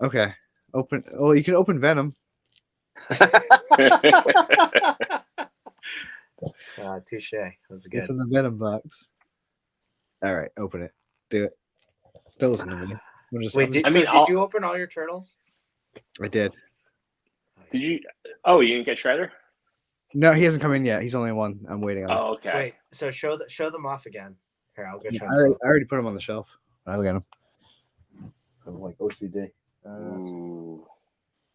Okay. Open. Oh, you can open Venom. Touche. That's It's good. in the Venom box. All right, open it. Do it. Don't listen to me. Wait, did you open all your turtles? I did. Did you? Oh, you didn't get Shredder? No, he hasn't come in yet. He's only one. I'm waiting on. Oh, okay. Wait, so show them off again. Here, I'll get you. I already put him on the shelf. I'll get him. So I'm like OCD. Ooh,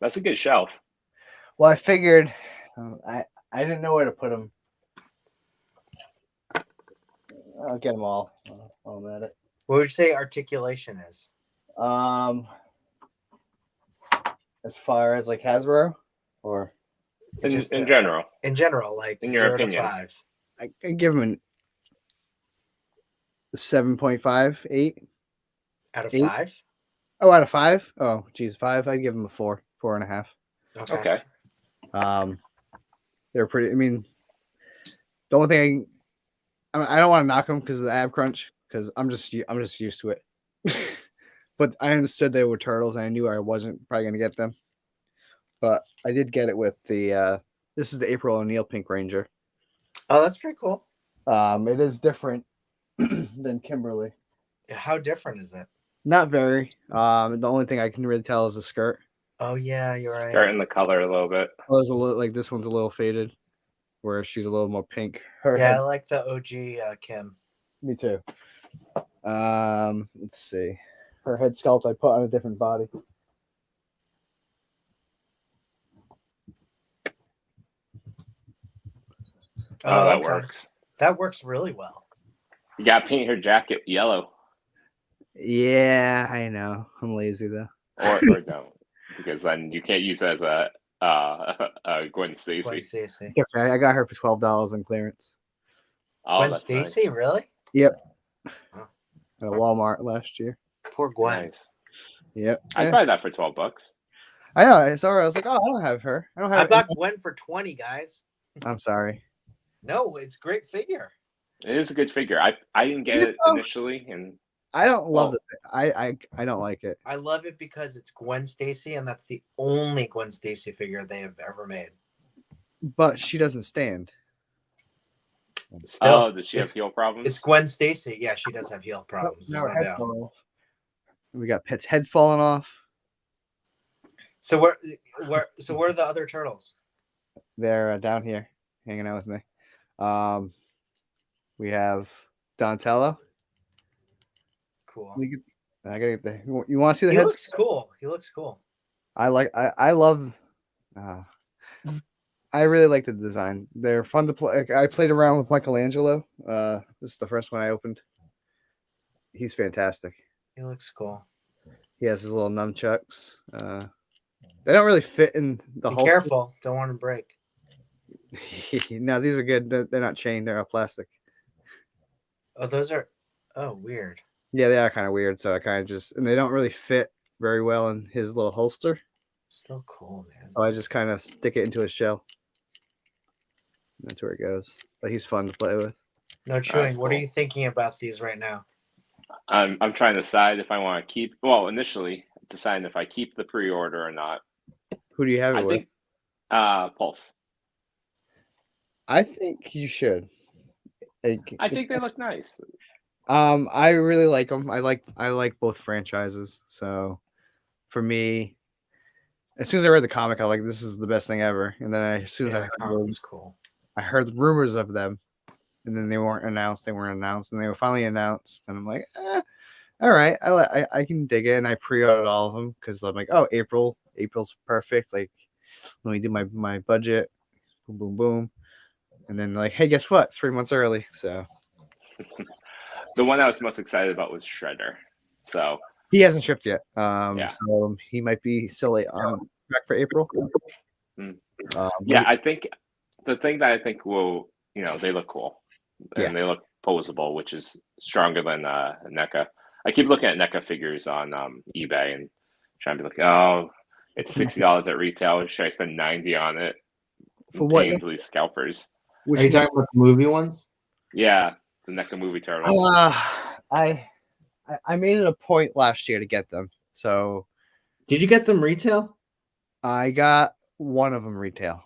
that's a good shelf. Well, I figured I didn't know where to put them. I'll get them all. I'm at it. What would you say articulation is? As far as like Hasbro, or In Just, general. In general, like In your 0 to opinion. 5. I give them a 7.5, 8. Out of 8? 5? Oh, out of 5? Oh, geez, 5. I'd give them a 4, 4.5. Okay. They're pretty. I mean, the only thing I don't want to knock them because of the ab crunch, because I'm just used to it. But I understood they were turtles, and I knew I wasn't probably going to get them. But I did get it with the. This is the April O'Neil Pink Ranger. Oh, that's pretty cool. It is different than Kimberly. How different is it? Not very. The only thing I can really tell is the skirt. Oh yeah, you're right. Skirting the color a little bit. Oh, it's a little like this one's a little faded, whereas she's a little more pink. Her Yeah, I head's- like the OG Kim. Me too. Let's see. Her head sculpt I put on a different body. Oh, that okay. works. That works really well. You got to paint her jacket yellow. Yeah, I know. I'm lazy though. Or don't. Because then you can't use it as a Gwen Stacy. Gwen Stacy. It's okay. I got her for $12 on clearance Oh, Gwen that's Stacy, nice. really? at a Walmart last year. Poor Gwen. Nice. Yep. I'd Yeah. buy that for $12. I know. I saw her. I was like, oh, I don't have her. I don't I have. bought Gwen for 20, guys. I'm sorry. No, it's a great figure. It is a good figure. I didn't get it initially, and I don't love Well- it. I don't like it. I love it because it's Gwen Stacy, and that's the only Gwen Stacy figure they have ever made. But she doesn't stand. Still, does she have heel problems? it's Gwen Stacy. Yeah, she does have heel problems. No, there's her no head's doubt. falling off. We got Pet's head falling off. So where are the other turtles? They're down here hanging out with me. We have Donatello. Cool. I gotta get the. You want to see the He heads? looks cool. He looks cool. I love. I really like the design. They're fun to play. I played around with Michelangelo. This is the first one I opened. He's fantastic. He looks cool. He has his little nunchucks. They don't really fit in the Be whole. careful. Don't want to break. No, these are good. They're not chained. They're plastic. Oh, those are. Oh, weird. Yeah, they are kind of weird. So I kind of just, and they don't really fit very well in his little holster. Still cool, man. So I just kind of stick it into his shell. That's where it goes. But he's fun to play with. No chewing. That's What are cool. you thinking about these right now? I'm trying to decide if I want to keep. Well, initially deciding if I keep the pre-order or not. Who do you have it I with? think Pulse. I think you should. I think they look nice. I really like them. I like both franchises. So for me, as soon as I read the comic, I was like, this is the best thing ever. And then as soon as Yeah, the comic was cool. I heard rumors of them, and then they weren't announced. They weren't announced, and they were finally announced. And I'm like, all right, I can dig it. And I pre-ordered all of them because I'm like, oh, April's perfect. Like, let me do my budget. Boom, boom, boom. And then like, hey, guess what? It's 3 months early. So The one I was most excited about was Shredder. So he hasn't shipped yet. Yeah. So he might be still late on track for April. Mm. Yeah, I think the thing that I think will, they look cool and Yeah. they look posable, which is stronger than NECA. I keep looking at NECA figures on eBay and trying to be like, oh, It's $60 at retail. Should I spend $90 on it? For what? Paying to these scalpers. Which Are you one? talking about the movie ones? Yeah, the NECA movie turtles. I made it a point last year to get them. So Did you get them retail? I got one of them retail.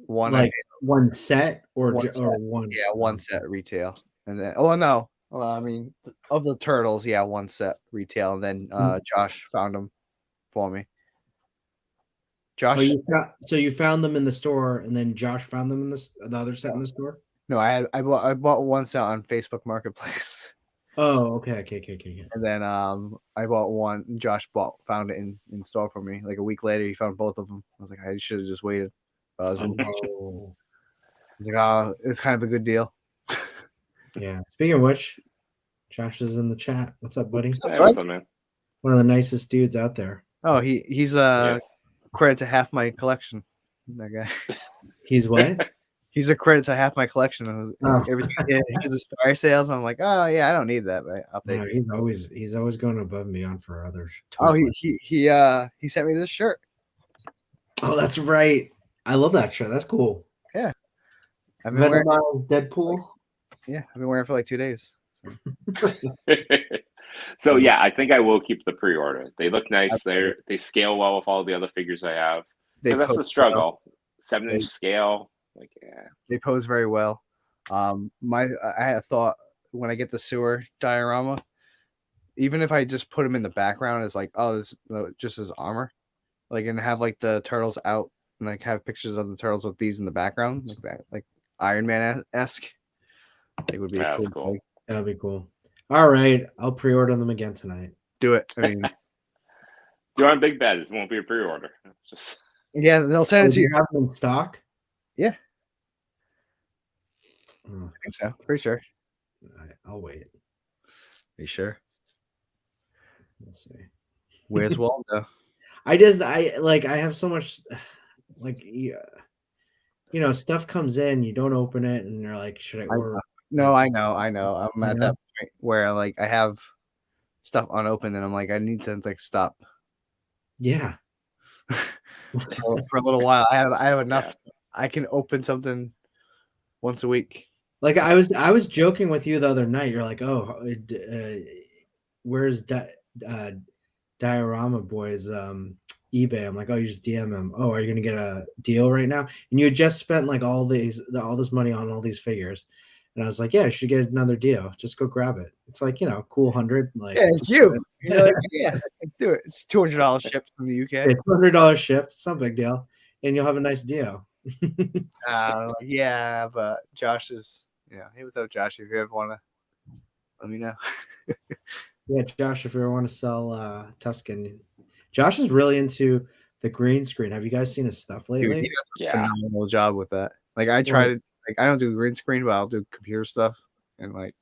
One Like one set or One or set. one? Yeah, one set retail. And then no. Well, I mean, of the turtles, yeah, one set retail. And then Josh found them for me. Josh? Oh, so you found them in the store, and then Josh found them in the other set in the store. No, I bought one set on Facebook Marketplace. Oh, okay. And then I bought one. Josh found it in store for me. Like a week later, he found both of them. I was like, I should have just waited. I was impatient. Oh, He's like, oh, it's kind of a good deal. yeah. Speaking of which, Josh is in the chat. What's up, buddy? Hey, what's up, man? One of the nicest dudes out there. Oh, he's Yes. credit to half my collection. That guy. He's what? He's a credit to half my collection. Everything he has his fire sales. I'm like, oh yeah, I don't need that, but I'll take No, it. he's always going above and beyond for others. Oh, he sent me this shirt. Oh, that's right. I love that shirt. That's cool. Yeah, I've been wearing. Deadpool. Yeah, I've been wearing it for like 2 days. So. So yeah, I think I will keep the pre-order. They look nice. They scale well with all the other figures I have. Because that's the struggle. 7-inch scale. Like, yeah. They pose very well. I had a thought when I get the sewer diorama, even if I just put them in the background as like, oh, this just as armor, like, and have like the turtles out and like have pictures of the turtles with these in the background, like that, like Iron Man esque. It would be a cool thing. That'd be cool. All right, I'll pre-order them again tonight. Do it. I mean, do on big bet. This won't be a pre-order. Just yeah, they'll send it to you. Have them in stock? Yeah. Oh, I think so. Pretty sure. I'll wait. Are you sure? Let's see. Where's Waldo? I have so much, like, stuff comes in, you don't open it, and you're like, should I order? No, I know. I'm at that point where like I have stuff unopened, and I'm like, I need to like stop. Yeah. For a little while, I have enough. Yeah. I can open something once a week. Like I was joking with you the other night. You're like, oh, where's Diorama Boys eBay? I'm like, oh, you just DM him. Oh, are you gonna get a deal right now? And you had just spent like all this money on all these figures, and I was like, yeah, you should get another deal. Just go grab it. It's like, cool 100. Like, yeah, it's you. You're like, yeah, let's do it. It's $200 shipped from the UK. It's $200 shipped. It's no big deal, and you'll have a nice deal. Yeah, but Josh is, hey, what's up, Josh? If you ever want to, let me know. Yeah, Josh, if you ever want to sell Tuscan, Josh is really into the green screen. Have you guys seen his stuff lately? Dude, he does a phenomenal job with that. Like I try to, like I don't do green screen, but I'll do computer stuff, and like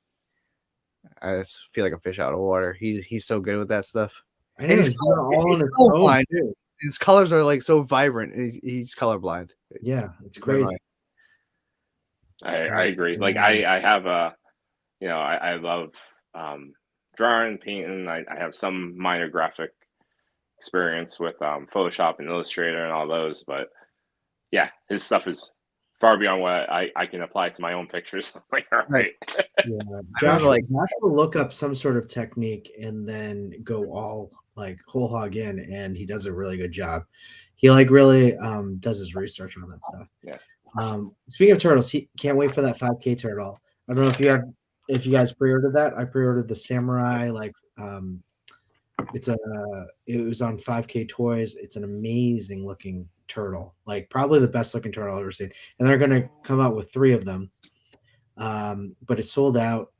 I just feel like a fish out of water. He's so good with that stuff. And he's all on his own too. His colors are like so vibrant, and he's colorblind. It's crazy. I agree. Like I have I love drawing, painting. I have some minor graphic experience with Photoshop and Illustrator and all those, but yeah, his stuff is far beyond what I can apply to my own pictures. Like, all right. Yeah. Josh will look up some sort of technique and then go all like whole hog in, and he does a really good job. He like really does his research on that stuff. Yeah. Speaking of turtles, he can't wait for that 5K turtle. I don't know if you guys pre-ordered that. I pre-ordered the samurai, like it was on 5K Toys. It's an amazing looking turtle, like probably the best looking turtle I've ever seen. And they're gonna come out with 3 of them. But it's sold out.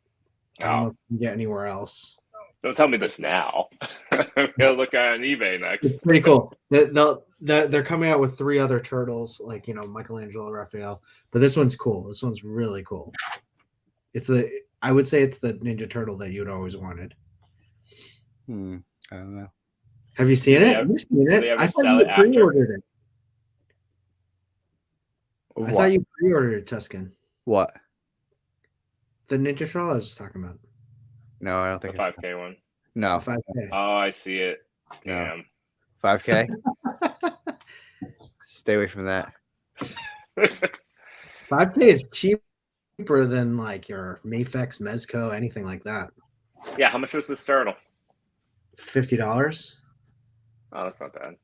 I don't know if you can get anywhere else. Don't tell me this now. I'm gonna look on eBay next. It's pretty cool. They're coming out with 3 other turtles, like Michelangelo, Raphael. But this one's cool. This one's really cool. I would say it's the Ninja Turtle that you'd always wanted. I don't know. Have you seen it? You've seen it. I thought you pre-ordered it. I thought you pre-ordered it, Tuscan. What? The Ninja Turtle I was just talking about. No, I don't think the 5K one. No. 5K. Oh, I see it. No. Damn. 5K? Stay away from that. 5K is cheaper than like your Mafex, Mezco, anything like that. Yeah, how much was this turtle? $50, Oh, that's not bad.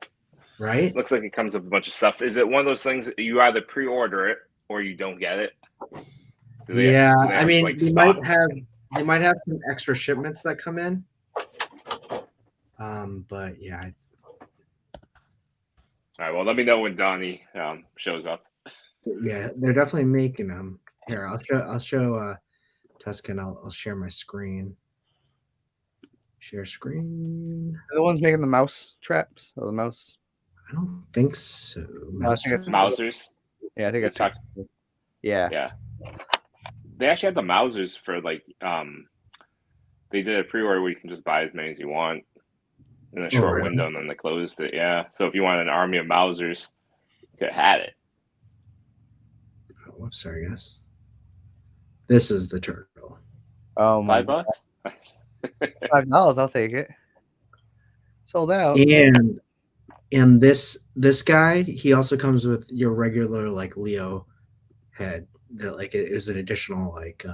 right? Looks like it comes with a bunch of stuff. Is it one of those things that you either pre-order it or you don't get it? Do they I have, mean, like, they stock? might have some extra shipments that come in. But yeah, All right. Well, let me know when Donnie shows up. yeah, they're definitely making them. Here, I'll show Tuscan. I'll share my screen. Share screen. Are the ones making the mouse traps or the mouse? I don't think so. I think it's Mausers. Yeah, I think it's Talk- yeah. Yeah. They actually had the Mausers for like they did a pre-order where you can just buy as many as you want in a short really? window, and then they closed it. Yeah. So if you want an army of Mausers, you could have had it. Oh, whoops, sorry, guys. This is the turtle. Oh my $5? $5. I'll take it. Sold out. And this guy, he also comes with your regular like Leo head. That like it is an additional like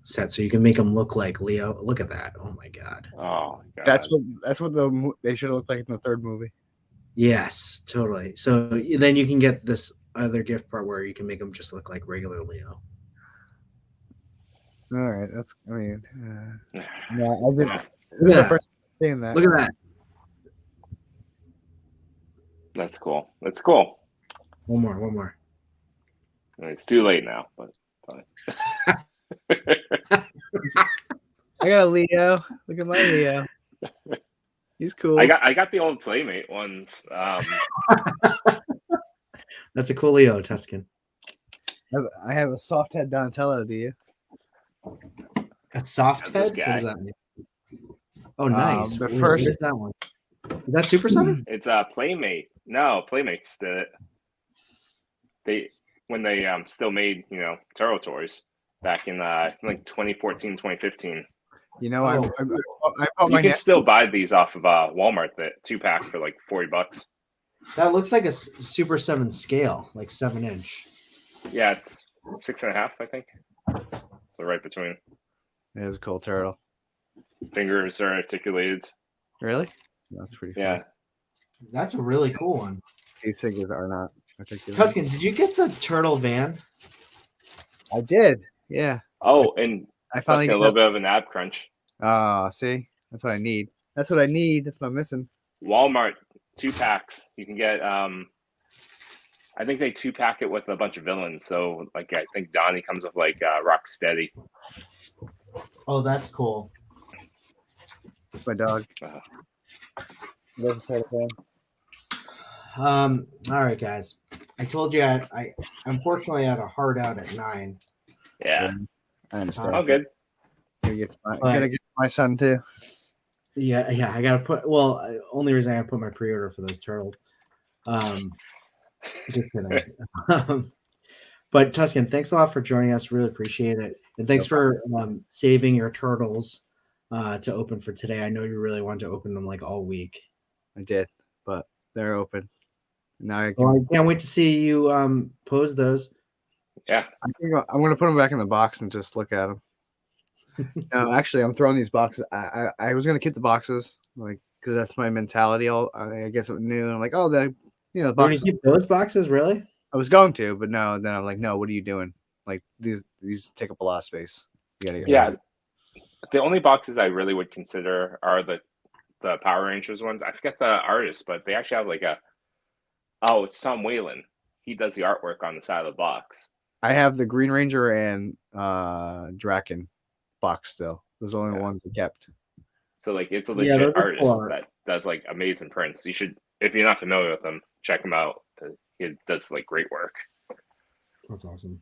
set, so you can make him look like Leo. Look at that! Oh my god! Oh, God. That's what they should have looked like in the third movie. Yes, totally. So then you can get this other gift part where you can make him just look like regular Leo. All right, that's. I mean, no, I didn't. Look This is at the that. first time seeing that. Look at that! That's cool. That's cool. One more. It's too late now, but I got a Leo. Look at my Leo. He's cool. I got the old Playmate ones. That's a cool Leo, Tuscan. I have a soft head Donatello. Do you? A soft This head? What guy. does that mean? Oh, nice. the Ooh, first- what is that one? Is that Super 7? It's a Playmate. No, Playmates did it. When they still made Turtle Toys back in I think like 2014, 2015. You know, I bought You my can still buy these off of Walmart, that 2-pack for like $40. That looks like a Super 7 scale, like 7-inch. Yeah, it's 6.5, I think. So right between. It is a cool turtle. Fingers are articulated. Really? That's pretty fun. Yeah. That's a really cool one. These figures are not articulated. Tuscan, did you get the turtle van? I did. Yeah. Oh, and I Tuscan, finally a little bit of an ab crunch. see? That's what I need. That's what I need. That's what I'm missing. Walmart 2-packs. You can get I think they 2-pack it with a bunch of villains. So like I think Donnie comes with like Rocksteady. Oh, that's cool. That's my dog. That's a turtle fan. All right, guys. I told you I unfortunately had a hard out at 9. Yeah. I understand. Oh, good. Gotta get to my son too. Yeah, I gotta put. Only reason I gotta put my pre-order for those turtles. Just kidding. But Tuscan, thanks a lot for joining us. Really appreciate it, and thanks for saving your turtles to open for today. I know you really wanted to open them like all week. I did, but they're open. Now I can't wait to see you pose those. Yeah. I think I'm gonna put them back in the box and just look at them. No, actually, I'm throwing these boxes. I was gonna keep the boxes, like, because that's my mentality. I guess it new. I'm like, oh, the You're gonna boxes. keep those boxes, really? I was going to, but no. Then I'm like, no. What are you doing? Like these take up a lot of space. You gotta get rid of it. The only boxes I really would consider are the Power Rangers ones. I forget the artist, but they actually have like it's Tom Whalen. He does the artwork on the side of the box. I have the Green Ranger and Draken box still. Those are the only ones I kept. So like it's a Yeah, legit those are artist cool art. that does like amazing prints. You should, if you're not familiar with him, check him out. He does like great work. That's awesome.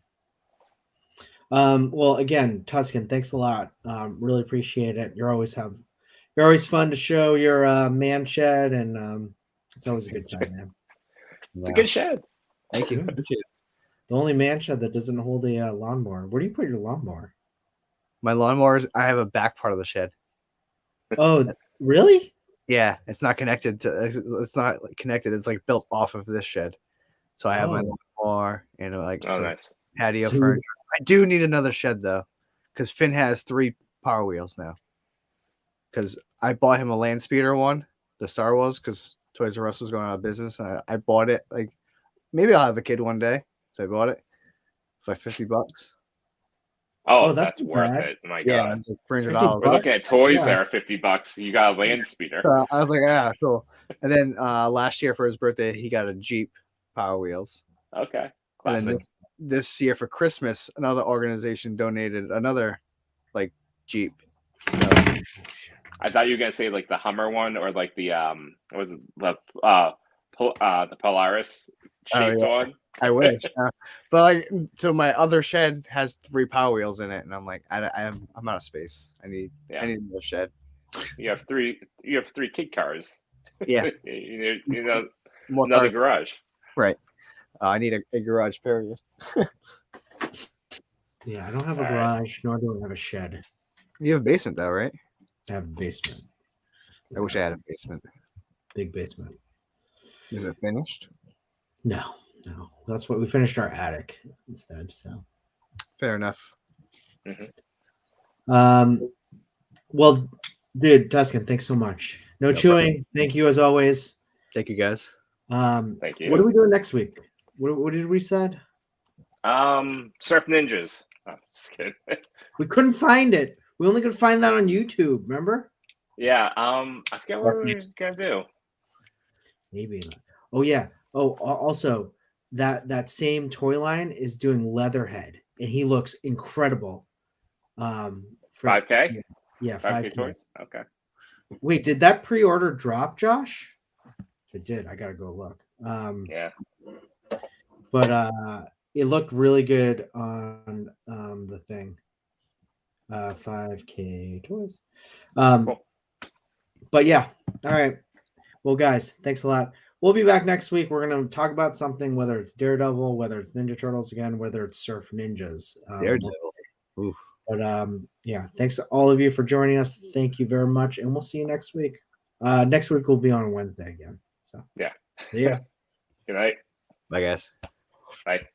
Well, again, Tuscan, thanks a lot. Really appreciate it. You're always fun to show your man shed, and it's always a good time, man. It's a good shed. Thank you. The only man shed that doesn't hold a lawnmower. Where do you put your lawnmower? My lawnmowers. I have a back part of the shed. Oh, really? Yeah, it's not connected to. It's not connected. It's like built off of this shed. So I have my Oh. little bar and like Oh, some nice. patio So- furniture. I do need another shed though, because Finn has 3 Power Wheels now. Because I bought him a land speeder one, the Star Wars, because Toys R Us was going out of business. And I bought it like maybe I'll have a kid one day, so I bought it for like $50. Oh, Oh, that's that's worth bad. it. My Yeah, God. it's like $300. $50. We're looking at toys Yeah. that are $50. You got a land speeder. So I was like, yeah, cool. And then last year for his birthday, he got a Jeep Power Wheels. Okay. And then Classic. this year for Christmas, another organization donated another like Jeep. So, I thought you were gonna say like the Hummer one or like the what was it, the Polaris shaped yeah. one. I wish, but like, so my other shed has 3 Power Wheels in it, and I'm like, I'm out of space. I need another shed. You have three kid cars. Yeah, you know more another cars. garage. Right. I need a garage. Period. Yeah, I don't have a All right. garage, nor do I have a shed. You have a basement though, right? I have a basement. I wish I had a basement. Big basement. Is it finished? No. That's what we finished our attic instead. So, Fair enough. well, dude, Tuscan, thanks so much. No chewing. Thank you as always. Thank you, guys. Thank you. What are we doing next week? What did we said? Surf Ninjas. Oh, just kidding. We couldn't find it. We only could find that on YouTube. Remember? Yeah. I forget what we were gonna do. Maybe not. Oh yeah. Oh, also that same toy line is doing Leatherhead, and he looks incredible. For 5K. Yeah, 5K 5K. toys. Okay. Wait, did that pre-order drop, Josh? If it did, I gotta go look. Yeah. But it looked really good on the thing. 5K toys. Cool. But yeah, all right. Well, guys, thanks a lot. We'll be back next week. We're gonna talk about something, whether it's Daredevil, whether it's Ninja Turtles again, whether it's Surf Ninjas. Daredevil. Oof. But yeah, thanks to all of you for joining us. Thank you very much, and we'll see you next week. Next week will be on Wednesday again. So Yeah. yeah. Good night. Bye, guys. Bye.